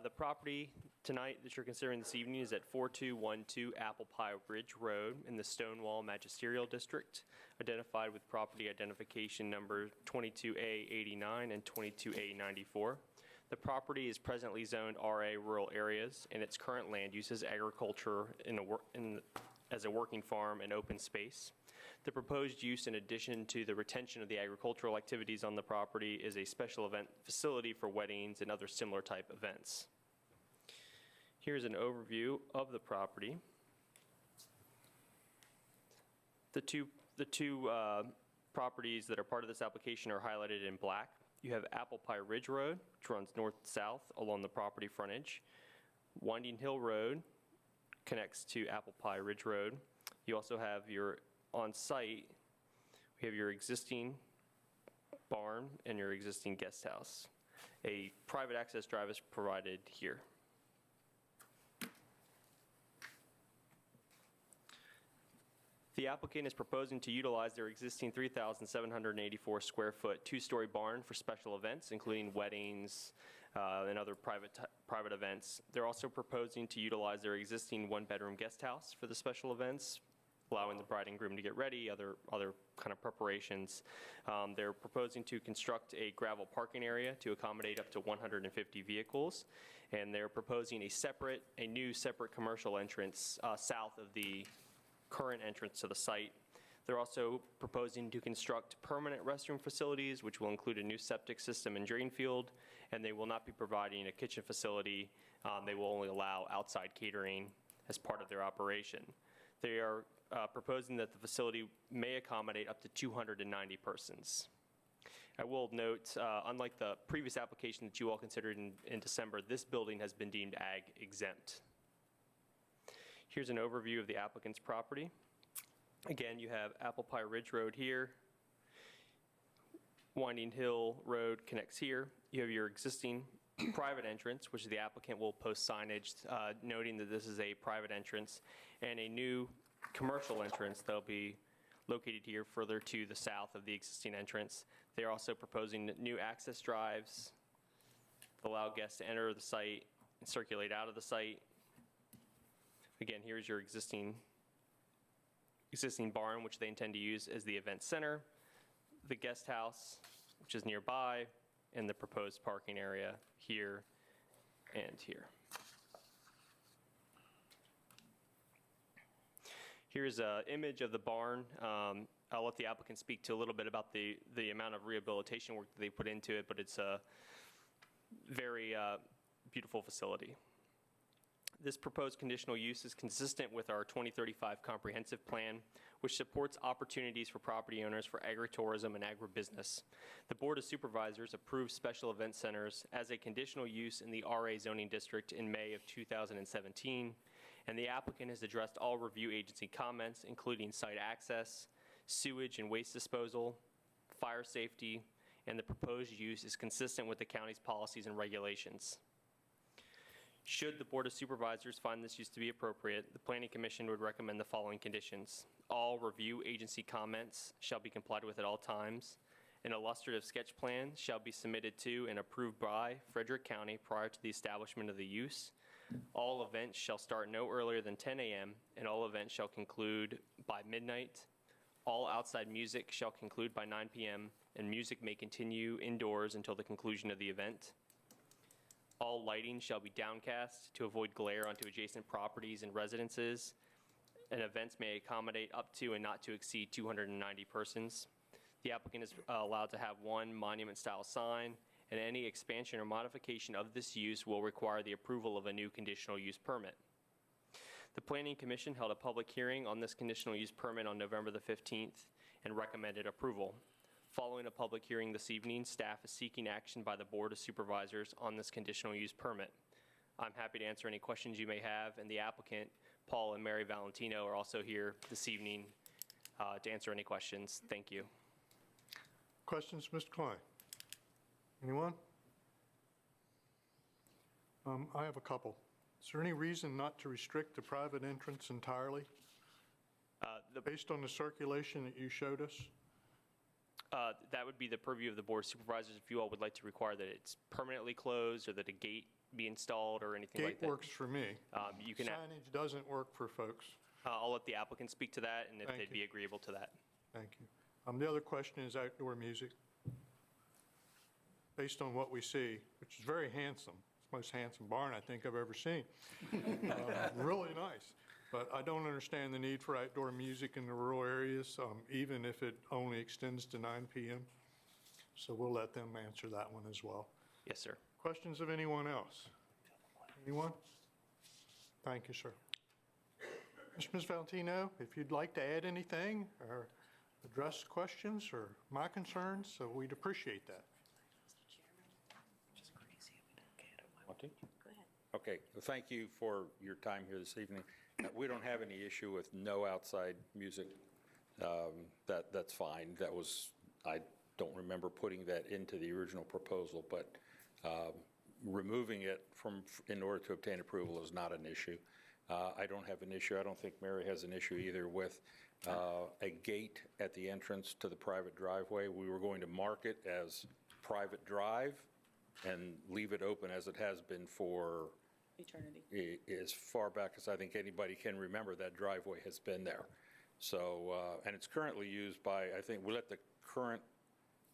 The property tonight that you're considering this evening is at 4212 Apple Pie Ridge Road in the Stonewall Magisterial District, identified with property identification number 22A89 and 22A94. The property is presently zoned RA rural areas, and its current land use is agriculture as a working farm and open space. The proposed use, in addition to the retention of the agricultural activities on the property, is a special event facility for weddings and other similar type events. Here's an overview of the property. The two properties that are part of this application are highlighted in black. You have Apple Pie Ridge Road, which runs north-south along the property frontage. Winding Hill Road connects to Apple Pie Ridge Road. You also have your on-site, we have your existing barn and your existing guest house. A private access drive is provided here. The applicant is proposing to utilize their existing 3,784 square foot two-story barn for special events, including weddings, and other private events. They're also proposing to utilize their existing one-bedroom guest house for the special events, allowing the bride and groom to get ready, other kind of preparations. They're proposing to construct a gravel parking area to accommodate up to 150 vehicles, and they're proposing a new separate commercial entrance south of the current entrance to the site. They're also proposing to construct permanent restroom facilities, which will include a new septic system and drain field, and they will not be providing a kitchen facility. They will only allow outside catering as part of their operation. They are proposing that the facility may accommodate up to 290 persons. I will note, unlike the previous application that you all considered in December, this building has been deemed ag exempt. Here's an overview of the applicant's property. Again, you have Apple Pie Ridge Road here. Winding Hill Road connects here. You have your existing private entrance, which the applicant will post signage noting that this is a private entrance, and a new commercial entrance that'll be located here further to the south of the existing entrance. They're also proposing new access drives that allow guests to enter the site and circulate out of the site. Again, here's your existing barn, which they intend to use as the event center, the guest house, which is nearby, and the proposed parking area here and here. Here's an image of the barn. I'll let the applicant speak to a little bit about the amount of rehabilitation work that they put into it, but it's a very beautiful facility. This proposed conditional use is consistent with our 2035 comprehensive plan, which supports opportunities for property owners for agritourism and agribusiness. The Board of Supervisors approved special event centers as a conditional use in the RA zoning district in May of 2017, and the applicant has addressed all review agency comments, including site access, sewage and waste disposal, fire safety, and the proposed use is consistent with the county's policies and regulations. Should the Board of Supervisors find this use to be appropriate, the Planning Commission would recommend the following conditions. All review agency comments shall be complied with at all times. An illustrative sketch plan shall be submitted to and approved by Frederick County prior to the establishment of the use. All events shall start no earlier than 10 a.m., and all events shall conclude by midnight. All outside music shall conclude by 9 p.m., and music may continue indoors until the conclusion of the event. All lighting shall be downcast to avoid glare onto adjacent properties and residences, and events may accommodate up to and not to exceed 290 persons. The applicant is allowed to have one monument-style sign, and any expansion or modification of this use will require the approval of a new conditional use permit. The Planning Commission held a public hearing on this conditional use permit on November the 15th and recommended approval. Following a public hearing this evening, staff is seeking action by the Board of Supervisors on this conditional use permit. I'm happy to answer any questions you may have, and the applicant, Paul and Mary Valentino, are also here this evening to answer any questions. Thank you. Questions, Mr. Klein? Anyone? I have a couple. Is there any reason not to restrict the private entrance entirely, based on the circulation that you showed us? That would be the purview of the Board of Supervisors if you all would like to require that it's permanently closed or that a gate be installed or anything like that. Gate works for me. You can. Signage doesn't work for folks. I'll let the applicant speak to that, and if Thank they'd you. be agreeable to that. Thank you. The other question is outdoor music. Based on what we see, which is very handsome. It's the most handsome barn I think I've ever seen. Really nice. But I don't understand the need for outdoor music in the rural areas, even if it only extends to 9 p.m. So we'll let them answer that one as well. Yes, sir. Questions of anyone else? Anyone? Thank you, sir. Ms. Valentino, if you'd like to add anything or address questions or my concerns, so we'd appreciate that. Okay, well, thank you for your time here this evening. We don't have any issue with no outside music. That's fine. That was, I don't remember putting that into the original proposal, but removing it in order to obtain approval is not an issue. I don't have an issue. I don't think Mary has an issue either with a gate at the entrance to the private driveway. We were going to mark it as private drive and leave it open as it has been for Eternity. as far back as I think anybody can remember. That driveway has been there. So, and it's currently used by, I think, we let the current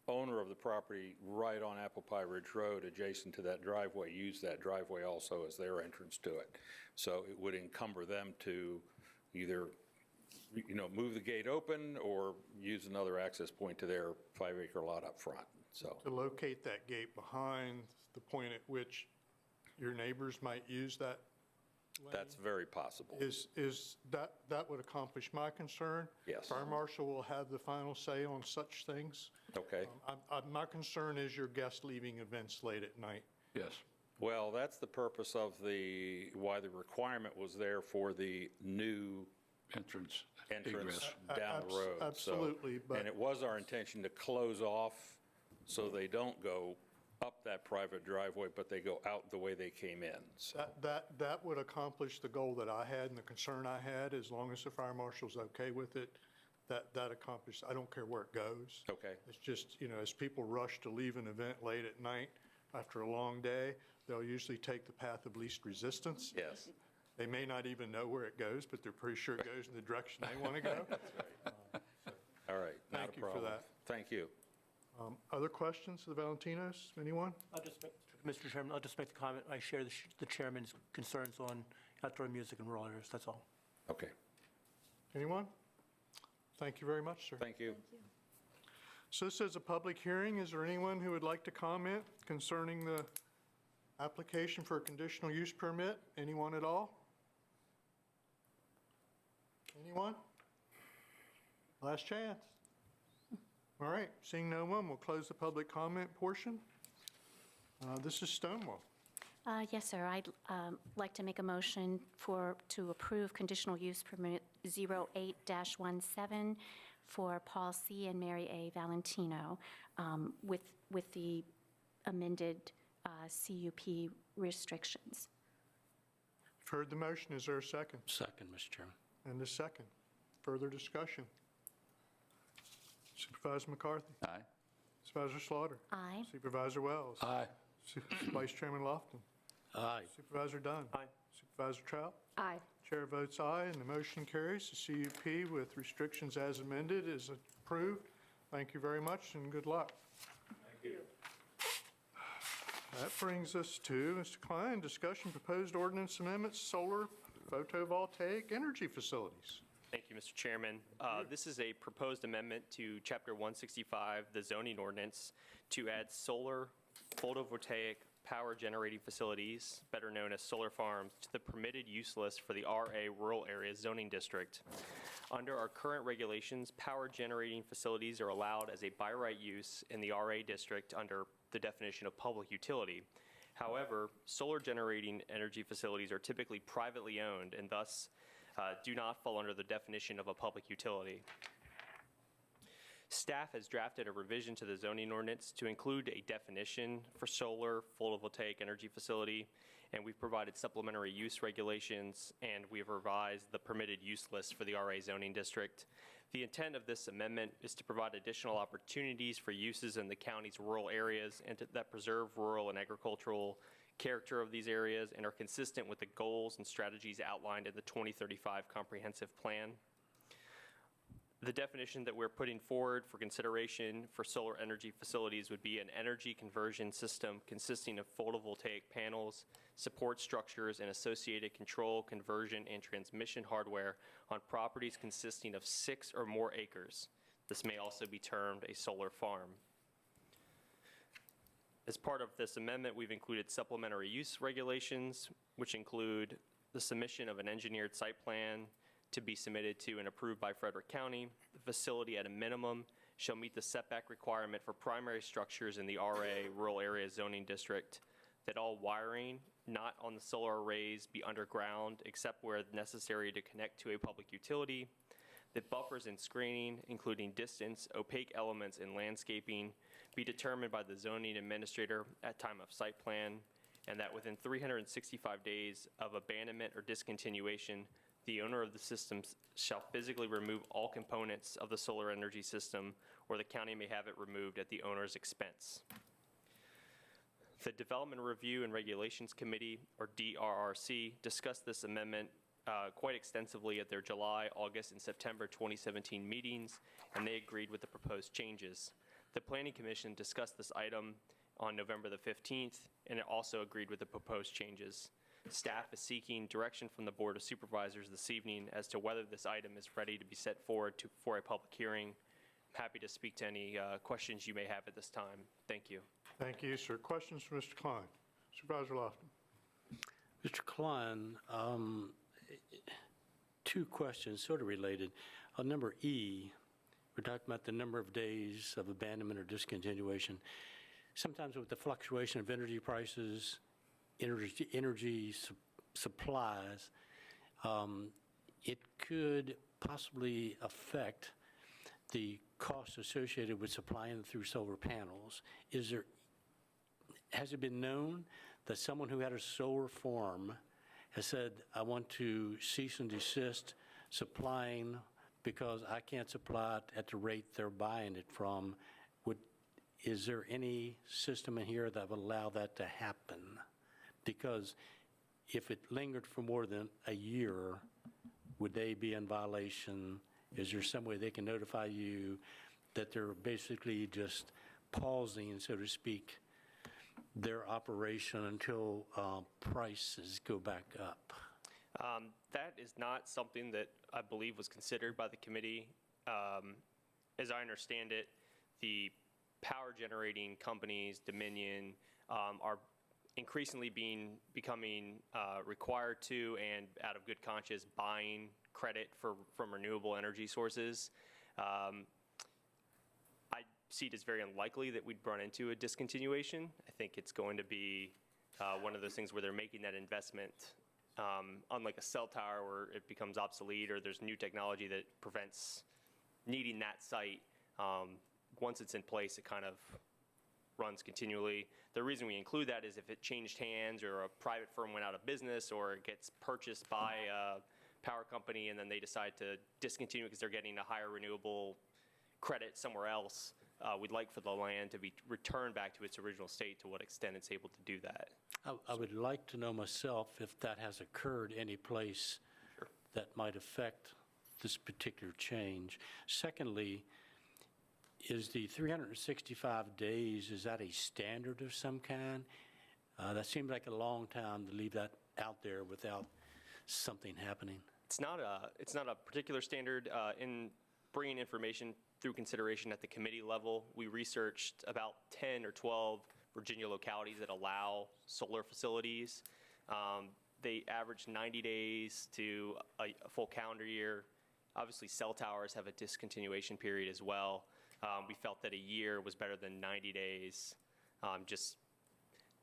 owner of the property right on Apple Pie Ridge Road, adjacent to that driveway, use that driveway also as their entrance to it. So it would encumber them to either, move the gate open or use another access point to their 5-acre lot up front, so. To locate that gate behind the point at which your neighbors might use that lane? That's very possible. Is that would accomplish my concern? Yes. Fire marshal will have the final say on such things. Okay. My concern is your guests leaving events late at night. Yes. Well, that's the purpose of why the requirement was there for the new Entrance. down the road. So- Absolutely, but- And it was our intention to close off so they don't go up that private driveway, but they go out the way they came in. So, That would accomplish the goal that I had and the concern I had, as long as the fire marshal's okay with it. That accomplished, I don't care where it goes. okay, It's just, as people rush to leave an event late at night after a long day, they'll usually take the path of least resistance. yes. They may not even know where it goes, but they're pretty sure it goes in the direction they want to go. All right, not Thank a you for problem. that. Thank you. Other questions of the Valentinos? Anyone? Mr. Chairman, I'll just make the comment, I share the chairman's concerns on outdoor music in rural areas, that's all. Okay, Anyone? Thank you very much, sir. thank you. So this is a public hearing. Is there anyone who would like to comment concerning the application for a conditional use permit? Anyone at all? Anyone? Last chance. All right, seeing no one, we'll close the public comment portion. This is Stonewall. Yes, sir. I'd like to make a motion to approve conditional use permit 08-17 for Paul C. and Mary A. Valentino with the amended CUP restrictions. You've heard the motion. Is there a second? Second, Mr. Chairman. And a second. Further discussion? Supervisor McCarthy? Aye. Supervisor Slaughter? Aye. Supervisor Wells? Aye. Vice Chairman Lofton? Aye. Supervisor Dunn? Aye. Supervisor Trout? Aye. Chair votes aye, and the motion carries. The CUP with restrictions as amended is approved. Thank you very much, and good luck. Thank you. That brings us to, Mr. Klein, discussion proposed ordinance amendments, solar photovoltaic energy facilities. Thank you, Mr. Chairman. This is a proposed amendment to Chapter 165, the zoning ordinance, to add solar photovoltaic power generating facilities, better known as solar farms, to the permitted use list for the RA Rural Areas Zoning District. Under our current regulations, power generating facilities are allowed as a by right use in the RA district under the definition of public utility. However, solar generating energy facilities are typically privately owned and thus do not fall under the definition of a public utility. Staff has drafted a revision to the zoning ordinance to include a definition for solar photovoltaic energy facility, and we've provided supplementary use regulations, and we've revised the permitted use list for the RA zoning district. The intent of this amendment is to provide additional opportunities for uses in the county's rural areas and that preserve rural and agricultural character of these areas and are consistent with the goals and strategies outlined in the 2035 Comprehensive Plan. The definition that we're putting forward for consideration for solar energy facilities would be an energy conversion system consisting of photovoltaic panels, support structures, and associated control, conversion, and transmission hardware on properties consisting of 6 or more acres. This may also be termed a solar farm. As part of this amendment, we've included supplementary use regulations, which include the submission of an engineered site plan to be submitted to and approved by Frederick County. The facility at a minimum shall meet the setback requirement for primary structures in the RA Rural Area Zoning District, that all wiring not on the solar arrays be underground except where necessary to connect to a public utility, that buffers and screening, including distance, opaque elements, and landscaping, be determined by the zoning administrator at time of site plan, and that within 365 days of abandonment or discontinuation, the owner of the system shall physically remove all components of the solar energy system, or the county may have it removed at the owner's expense. The Development Review and Regulations Committee, or DRRC, discussed this amendment quite extensively at their July, August, and September 2017 meetings, and they agreed with the proposed changes. The Planning Commission discussed this item on November the 15th, and it also agreed with the proposed changes. Staff is seeking direction from the Board of Supervisors this evening as to whether this item is ready to be set forward for a public hearing. I'm happy to speak to any questions you may have at this time. Thank you. Thank you, sir. Questions for Mr. Klein? Supervisor Lofton. Mr. Klein, two questions sort of related. On number E, we're talking about the number of days of abandonment or discontinuation. Sometimes with the fluctuation of energy prices, energy supplies, it could possibly affect the cost associated with supplying through solar panels. Has it been known that someone who had a solar farm has said, I want to cease and desist supplying because I can't supply it at the rate they're buying it from? Is there any system in here that would allow that to happen? Because if it lingered for more than a year, would they be in violation? Is there some way they can notify you that they're basically just pausing, so to speak, their operation until prices go back up? That is not something that I believe was considered by the committee. As I understand it, the power generating companies, Dominion, are increasingly becoming required to, and out of good conscience, buying credit from renewable energy sources. I see it as very unlikely that we'd run into a discontinuation. I think it's going to be one of those things where they're making that investment, unlike a cell tower where it becomes obsolete or there's new technology that prevents needing that site. Once it's in place, it kind of runs continually. The reason we include that is if it changed hands or a private firm went out of business or it gets purchased by a power company and then they decide to discontinue because they're getting a higher renewable credit somewhere else, we'd like for the land to be returned back to its original state, to what extent it's able to do that. I would like to know myself if that has occurred any place that might affect this particular change. Secondly, is the 365 days, is that a standard of some kind? That seems like a long time to leave that out there without something happening. It's not a particular standard. In bringing information through consideration at the committee level, we researched about 10 or 12 Virginia localities that allow solar facilities. They average 90 days to a full calendar year. Obviously, cell towers have a discontinuation period as well. We felt that a year was better than 90 days. Just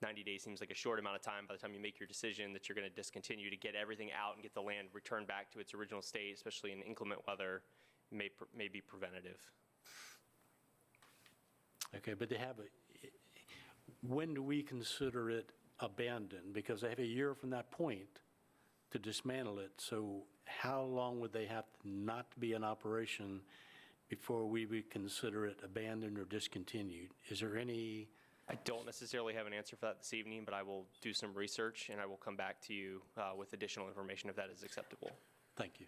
90 days seems like a short amount of time by the time you make your decision that you're going to discontinue, to get everything out and get the land returned back to its original state, especially in inclement weather, may be preventative. Okay, but when do we consider it abandoned? Because they have a year from that point to dismantle it. So how long would they have to not be in operation before we would consider it abandoned or discontinued? Is there any? I don't necessarily have an answer for that this evening, but I will do some research and I will come back to you with additional information if that is acceptable. Thank you.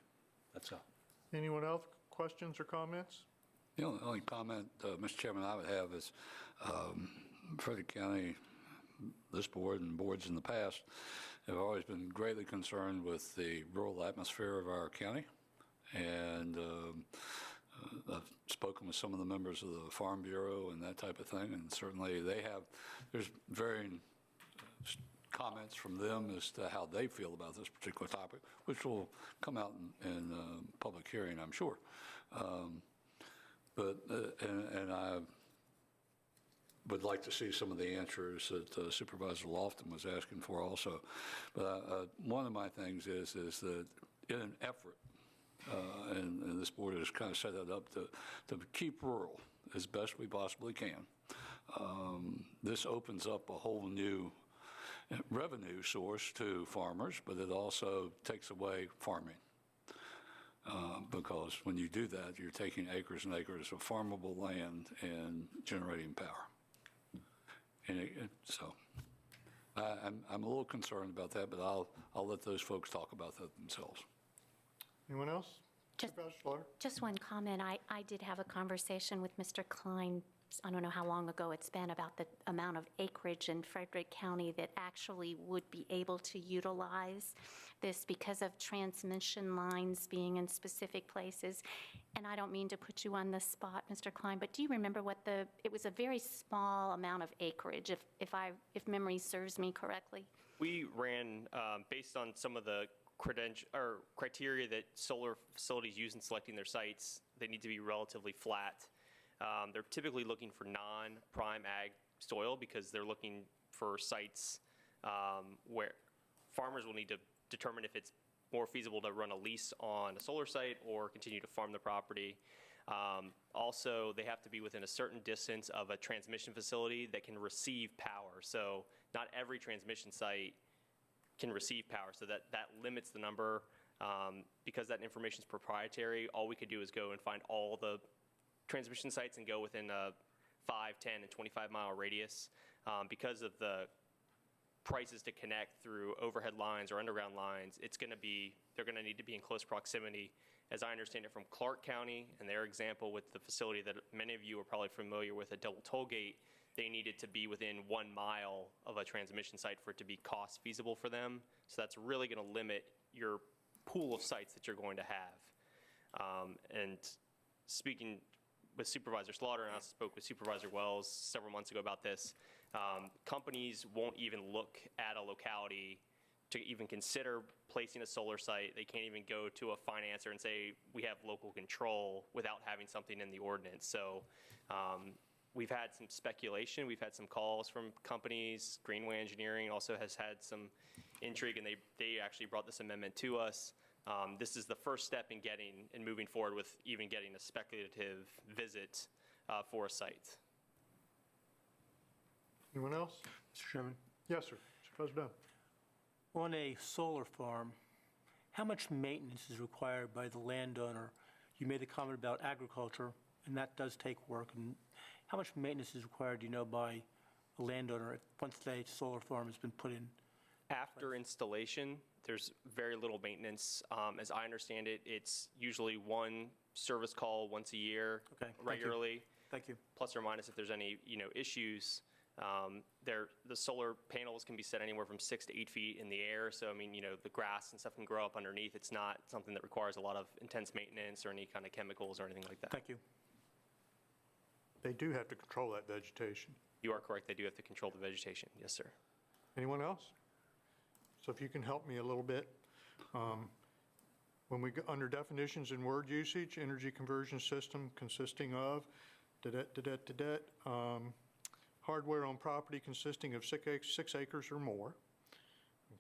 That's all. Anyone else, questions or comments? The only comment, Mr. Chairman, I would have is Frederick County, this board and boards in the past have always been greatly concerned with the rural atmosphere of our county. And I've spoken with some of the members of the Farm Bureau and that type of thing, and certainly there's varying comments from them as to how they feel about this particular topic, which will come out in public hearing, I'm sure. And I would like to see some of the answers that Supervisor Lofton was asking for also. But one of my things is that in an effort, and this board has kind of set it up to keep rural as best we possibly can. This opens up a whole new revenue source to farmers, but it also takes away farming. Because when you do that, you're taking acres and acres of farmable land and generating power. So I'm a little concerned about that, but I'll let those folks talk about that themselves. Anyone else? Just- Supervisor Slaughter? Just one comment. I did have a conversation with Mr. Klein, I don't know how long ago it's been, about the amount of acreage in Frederick County that actually would be able to utilize this because of transmission lines being in specific places. And I don't mean to put you on the spot, Mr. Klein, but do you remember it was a very small amount of acreage, if memory serves me correctly? We ran, based on some of the criteria that solar facilities use in selecting their sites, they need to be relatively flat. They're typically looking for non-prime ag soil because they're looking for sites where farmers will need to determine if it's more feasible to run a lease on a solar site or continue to farm the property. Also, they have to be within a certain distance of a transmission facility that can receive power. So not every transmission site can receive power, so that limits the number. Because that information is proprietary, all we could do is go and find all the transmission sites and go within a 5, 10, and 25-mile radius. Because of the prices to connect through overhead lines or underground lines, they're going to need to be in close proximity. As I understand it from Clark County and their example with the facility that many of you are probably familiar with, a double toll gate, they needed to be within 1 mile of a transmission site for it to be cost feasible for them. So that's really going to limit your pool of sites that you're going to have. And speaking with Supervisor Slaughter, and I spoke with Supervisor Wells several months ago about this, companies won't even look at a locality to even consider placing a solar site. They can't even go to a financer and say, we have local control without having something in the ordinance. So we've had some speculation. We've had some calls from companies. Greenway Engineering also has had some intrigue, and they actually brought this amendment to us. This is the first step in moving forward with even getting a speculative visit for a site. Anyone else? Mr. Chairman, Yes, sir. Supervisor Dunn. on a solar farm, how much maintenance is required by the landowner? You made a comment about agriculture, and that does take work. And how much maintenance is required, do you know, by a landowner once the solar farm has been put in? After installation, there's very little maintenance. As I understand it, it's usually one service call once a year, regularly. Thank you. Plus or minus if there's any issues. The solar panels can be set anywhere from 6 to 8 feet in the air. So I mean, the grass and stuff can grow up underneath. It's not something that requires a lot of intense maintenance or any kind of chemicals or anything like that. Thank you. They do have to control that vegetation. You are correct. They do have to control the vegetation. Yes, sir. Anyone else? So if you can help me a little bit. When we go under definitions and word usage, energy conversion system consisting of hardware on property consisting of 6 acres or more.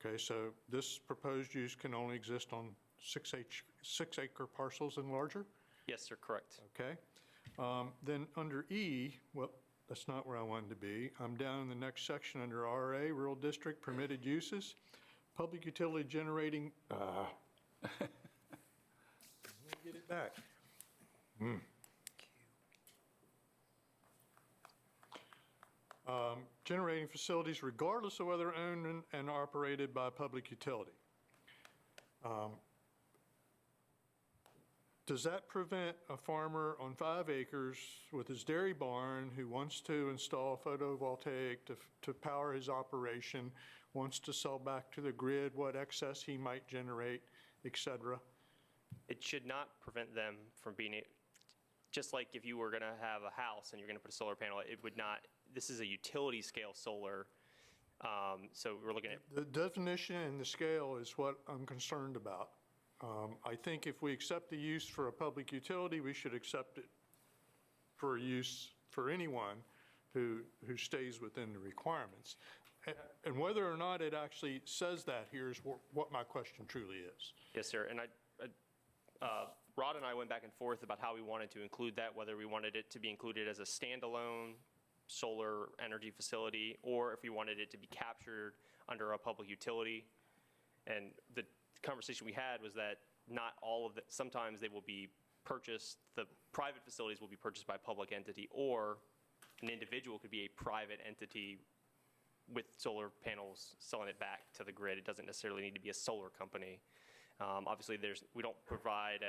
Okay, so this proposed use can only exist on 6-acre parcels and larger? Yes, sir, correct. Okay. Then under E, well, that's not where I wanted to be. I'm down in the next section under RA, Rural District Permitted Uses. Public utility generating, let me get it back. Generating facilities regardless of whether owned and operated by a public utility. Does that prevent a farmer on 5 acres with his dairy barn who wants to install photovoltaic to power his operation, wants to sell back to the grid what excess he might generate, et cetera? It should not prevent them from being, just like if you were going to have a house and you're going to put a solar panel, it would not, this is a utility scale solar. So we're looking at. The definition and the scale is what I'm concerned about. I think if we accept the use for a public utility, we should accept it for use for anyone who stays within the requirements. And whether or not it actually says that here is what my question truly is. Yes, sir. And Rod and I went back and forth about how we wanted to include that, whether we wanted it to be included as a standalone solar energy facility, or if we wanted it to be captured under a public utility. And the conversation we had was that not all of the, sometimes they will be purchased, the private facilities will be purchased by a public entity, or an individual could be a private entity with solar panels, selling it back to the grid. It doesn't necessarily need to be a solar company. Obviously, we don't provide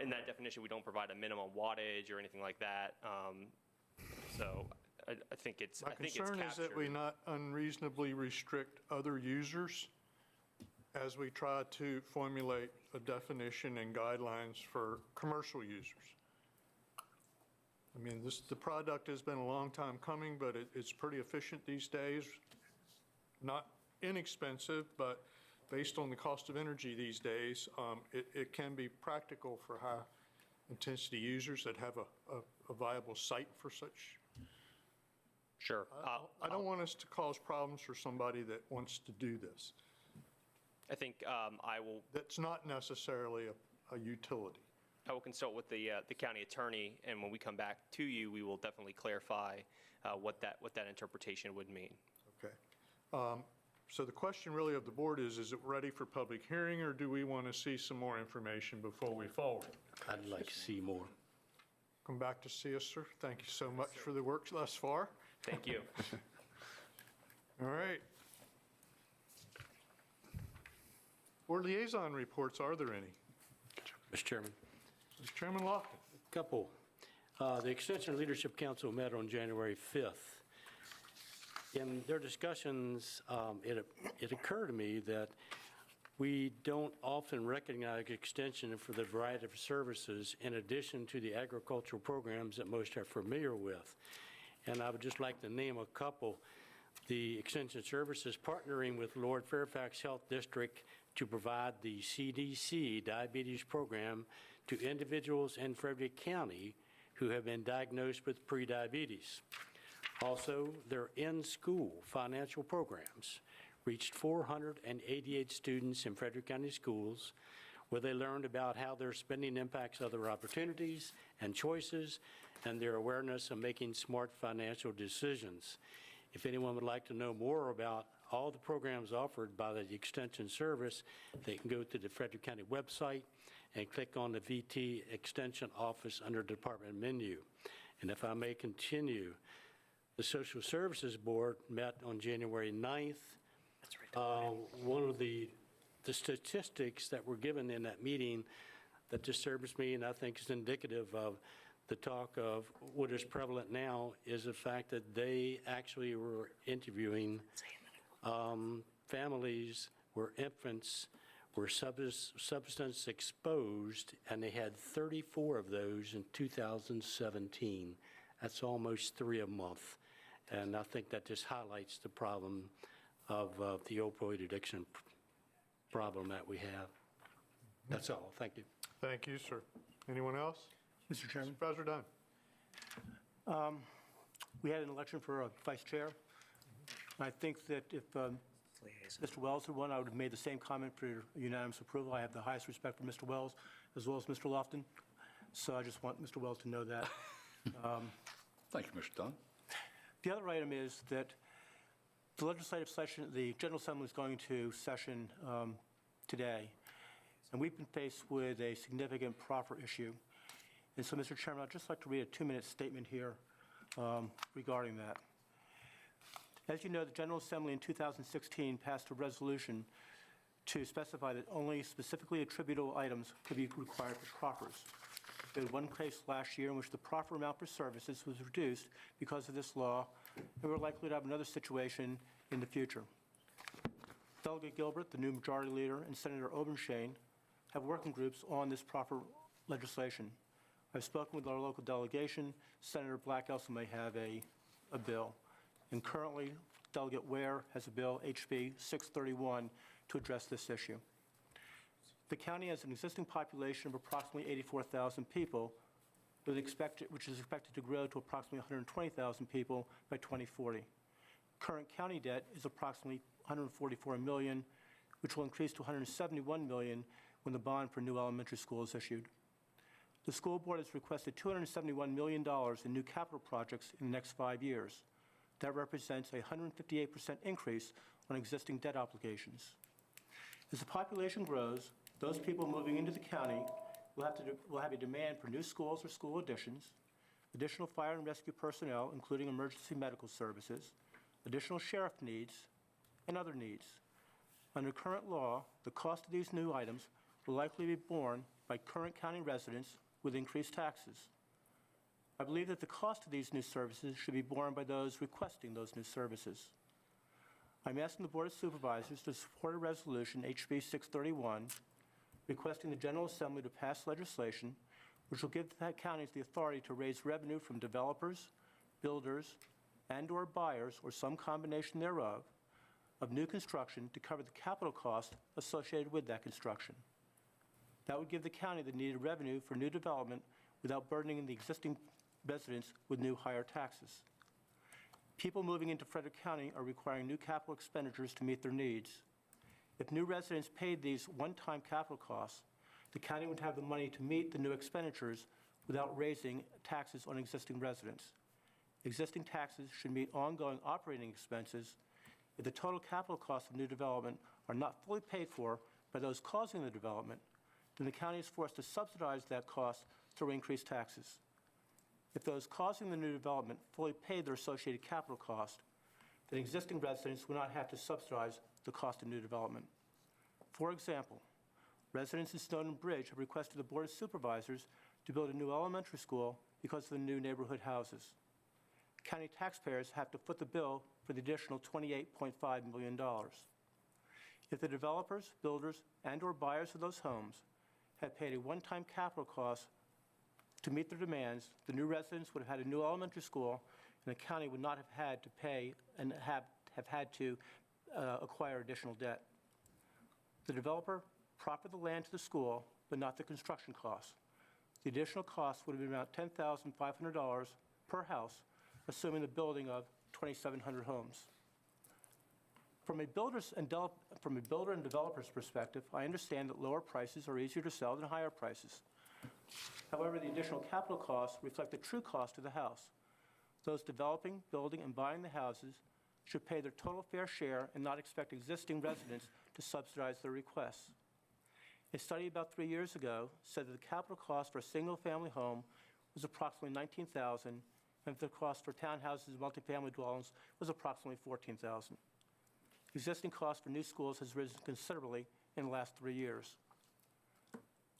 in that definition, we don't provide a minimum wattage or anything like that. So I think it's, My concern is that we not unreasonably restrict other users as we try to formulate a definition and guidelines for commercial users. I mean, the product has been a long time coming, but it's pretty efficient these days. Not inexpensive, but based on the cost of energy these days, it can be practical for high-intensity users that have a viable site for such. Sure. I don't want us to cause problems for somebody that wants to do this. I think I will. That's not necessarily a utility. I will consult with the county attorney, and when we come back to you, we will definitely clarify what that interpretation would mean. Okay. So the question really of the board is it ready for public hearing, or do we want to see some more information before we forward? I'd like to see more. Come back to see us, sir. Thank you so much for the work thus far. Thank you. All right. Board liaison reports, are there any? Mr. Chairman. Mr. Chairman Lofton. Couple. The Extension Leadership Council met on January 5th. In their discussions, it occurred to me that we don't often recognize Extension for the variety of services in addition to the agricultural programs that most are familiar with. And I would just like to name a couple. The Extension Services partnering with Lord Fairfax Health District to provide the CDC diabetes program to individuals in Frederick County who have been diagnosed with prediabetes. Also, their in-school financial programs reached 488 students in Frederick County schools, where they learned about how their spending impacts other opportunities and choices and their awareness of making smart financial decisions. If anyone would like to know more about all the programs offered by the Extension Service, they can go to the Frederick County website and click on the VT Extension Office under the Department menu. And if I may continue, the Social Services Board met on January 9th. One of the statistics that were given in that meeting that disturbs me and I think is indicative of the talk of what is prevalent now is the fact that they actually were interviewing families where infants were substance exposed, and they had 34 of those in 2017. That's almost 3 a month. And I think that just highlights the problem of the opioid addiction problem that we have. That's all. Thank you. Thank you, sir. Anyone else? Mr. Chairman. Supervisor Dunn. We had an election for a vice chair. I think that if Mr. Wells had won, I would have made the same comment for unanimous approval. I have the highest respect for Mr. Wells as well as Mr. Lofton. So I just want Mr. Wells to know that. Thank you, Mr. Dunn. The other item is that the legislative session, the General Assembly is going to session today, and we've been faced with a significant proffer issue. And so, Mr. Chairman, I'd just like to read a 2-minute statement here regarding that. As you know, the General Assembly in 2016 passed a resolution to specify that only specifically attributable items could be required for proffers. There was one case last year in which the proffer amount for services was reduced because of this law, and we're likely to have another situation in the future. Delegate Gilbert, the new majority leader, and Senator Obenshain have working groups on this proffer legislation. I've spoken with our local delegation. Senator Black also may have a bill. And currently, Delegate Ware has a bill, HB 631, to address this issue. The county has an existing population of approximately 84,000 people, which is expected to grow to approximately 120,000 people by 2040. Current county debt is approximately $144 million, which will increase to $171 million when the bond for new elementary school is issued. The school board has requested $271 million in new capital projects in the next 5 years. That represents a 158% increase on existing debt obligations. As the population grows, those people moving into the county will have a demand for new schools or school additions, additional fire and rescue personnel, including emergency medical services, additional sheriff needs, and other needs. Under current law, the cost of these new items will likely be borne by current county residents with increased taxes. I believe that the cost of these new services should be borne by those requesting those new services. I'm asking the Board of Supervisors to support a resolution, HB 631, requesting the General Assembly to pass legislation which will give the counties the authority to raise revenue from developers, builders, and/or buyers, or some combination thereof, of new construction to cover the capital cost associated with that construction. That would give the county the needed revenue for new development without burdening the existing residents with new higher taxes. People moving into Frederick County are requiring new capital expenditures to meet their needs. If new residents paid these one-time capital costs, the county would have the money to meet the new expenditures without raising taxes on existing residents. Existing taxes should meet ongoing operating expenses. If the total capital costs of new development are not fully paid for by those causing the development, then the county is forced to subsidize that cost through increased taxes. If those causing the new development fully pay their associated capital cost, then existing residents will not have to subsidize the cost of new development. For example, residents in Snowden Bridge have requested the Board of Supervisors to build a new elementary school because of the new neighborhood houses. County taxpayers have to foot the bill for the additional $28.5 million. If the developers, builders, and/or buyers of those homes had paid a one-time capital cost to meet their demands, the new residents would have had a new elementary school, and the county would not have had to pay and have had to acquire additional debt. The developer proffered the land to the school, but not the construction costs. The additional cost would have been about $10,500 per house, assuming the building of 2,700 homes. From a builder and developer's perspective, I understand that lower prices are easier to sell than higher prices. However, the additional capital costs reflect the true cost of the house. Those developing, building, and buying the houses should pay their total fair share and not expect existing residents to subsidize their requests. A study about 3 years ago said that the capital cost for a single-family home was approximately $19,000, and the cost for townhouses and multifamily dwellings was approximately $14,000. Existing cost for new schools has risen considerably in the last 3 years.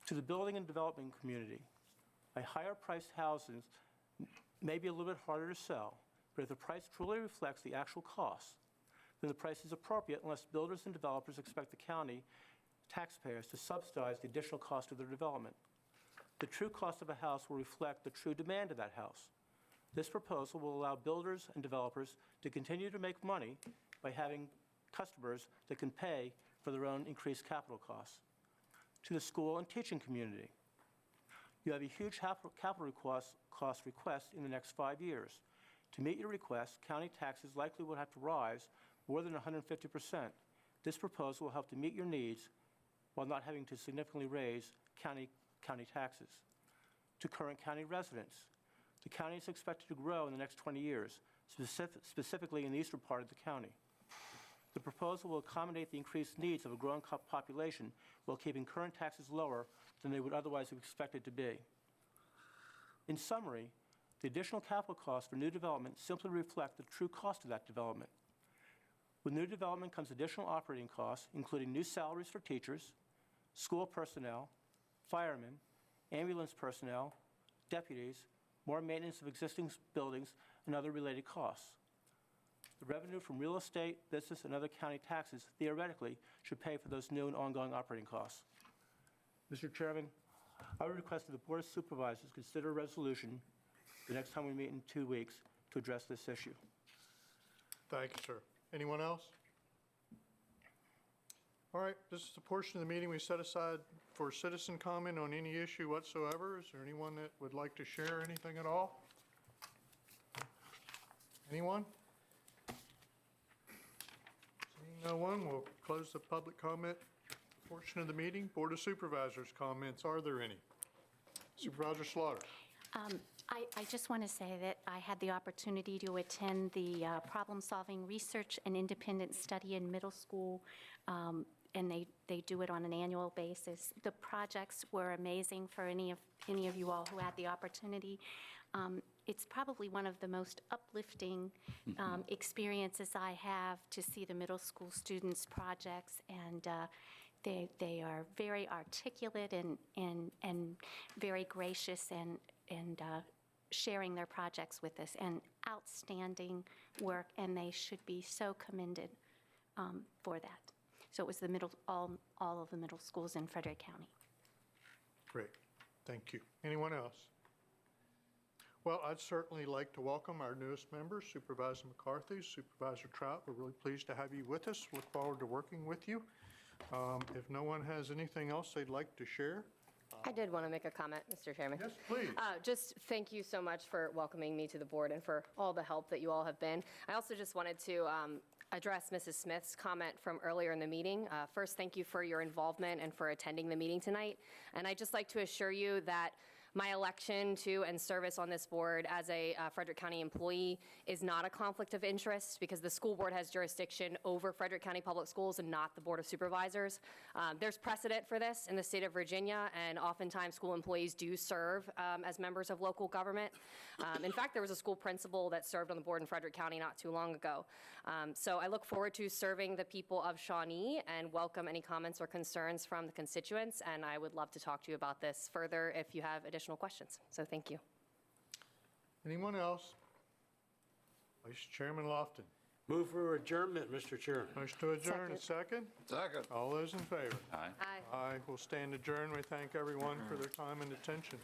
To the building and development community, a higher-priced housing may be a little bit harder to sell, but if the price truly reflects the actual cost, then the price is appropriate unless builders and developers expect the county taxpayers to subsidize the additional cost of their development. The true cost of a house will reflect the true demand of that house. This proposal will allow builders and developers to continue to make money by having customers that can pay for their own increased capital costs. To the school and teaching community, you have a huge capital cost request in the next 5 years. To meet your request, county taxes likely will have to rise more than 150%. This proposal will help to meet your needs while not having to significantly raise county taxes. To current county residents, the county is expected to grow in the next 20 years, specifically in the eastern part of the county. The proposal will accommodate the increased needs of a growing population while keeping current taxes lower than they would otherwise be expected to be. In summary, the additional capital costs for new development simply reflect the true cost of that development. With new development comes additional operating costs, including new salaries for teachers, school personnel, firemen, ambulance personnel, deputies, more maintenance of existing buildings, and other related costs. The revenue from real estate, business, and other county taxes theoretically should pay for those new and ongoing operating costs. Mr. Chairman, I would request that the Board of Supervisors consider a resolution the next time we meet in 2 weeks to address this issue. Thank you, sir. Anyone else? All right, this is the portion of the meeting we set aside for citizen comment on any issue whatsoever. Is there anyone that would like to share anything at all? Anyone? Seeing no one, we'll close the public comment portion of the meeting. Board of Supervisors comments, are there any? Supervisor Slaughter. I just want to say that I had the opportunity to attend the problem-solving research and independent study in middle school, and they do it on an annual basis. The projects were amazing for any of you all who had the opportunity. it's probably one of the most uplifting experiences I have to see the middle school students' projects, and they are very articulate and very gracious and sharing their projects with us, and outstanding work, and they should be so commended for that. So it was all of the middle schools in Frederick County. Great, thank you. Anyone else? Well, I'd certainly like to welcome our newest members, Supervisor McCarthy, Supervisor Trout. We're really pleased to have you with us. Look forward to working with you. If no one has anything else they'd like to share. I did want to make a comment, Mr. Chairman. Yes, please. Just thank you so much for welcoming me to the board and for all the help that you all have been. I also just wanted to address Mrs. Smith's comment from earlier in the meeting. First, thank you for your involvement and for attending the meeting tonight. And I'd just like to assure you that my election to and service on this board as a Frederick County employee is not a conflict of interest, because the school board has jurisdiction over Frederick County Public Schools and not the Board of Supervisors. There's precedent for this in the state of Virginia, and oftentimes school employees do serve as members of local government. In fact, there was a school principal that served on the board in Frederick County not too long ago. So I look forward to serving the people of Shawnee and welcome any comments or concerns from the constituents, and I would love to talk to you about this further if you have additional questions. So thank you. Anyone else? Vice Chairman Lofton. Move for adjournment, Mr. Chairman. Motion to adjourn, a second? Second. All those in favor? Aye. Aye. Aye. We'll stand adjourned. We thank everyone for their time and attention.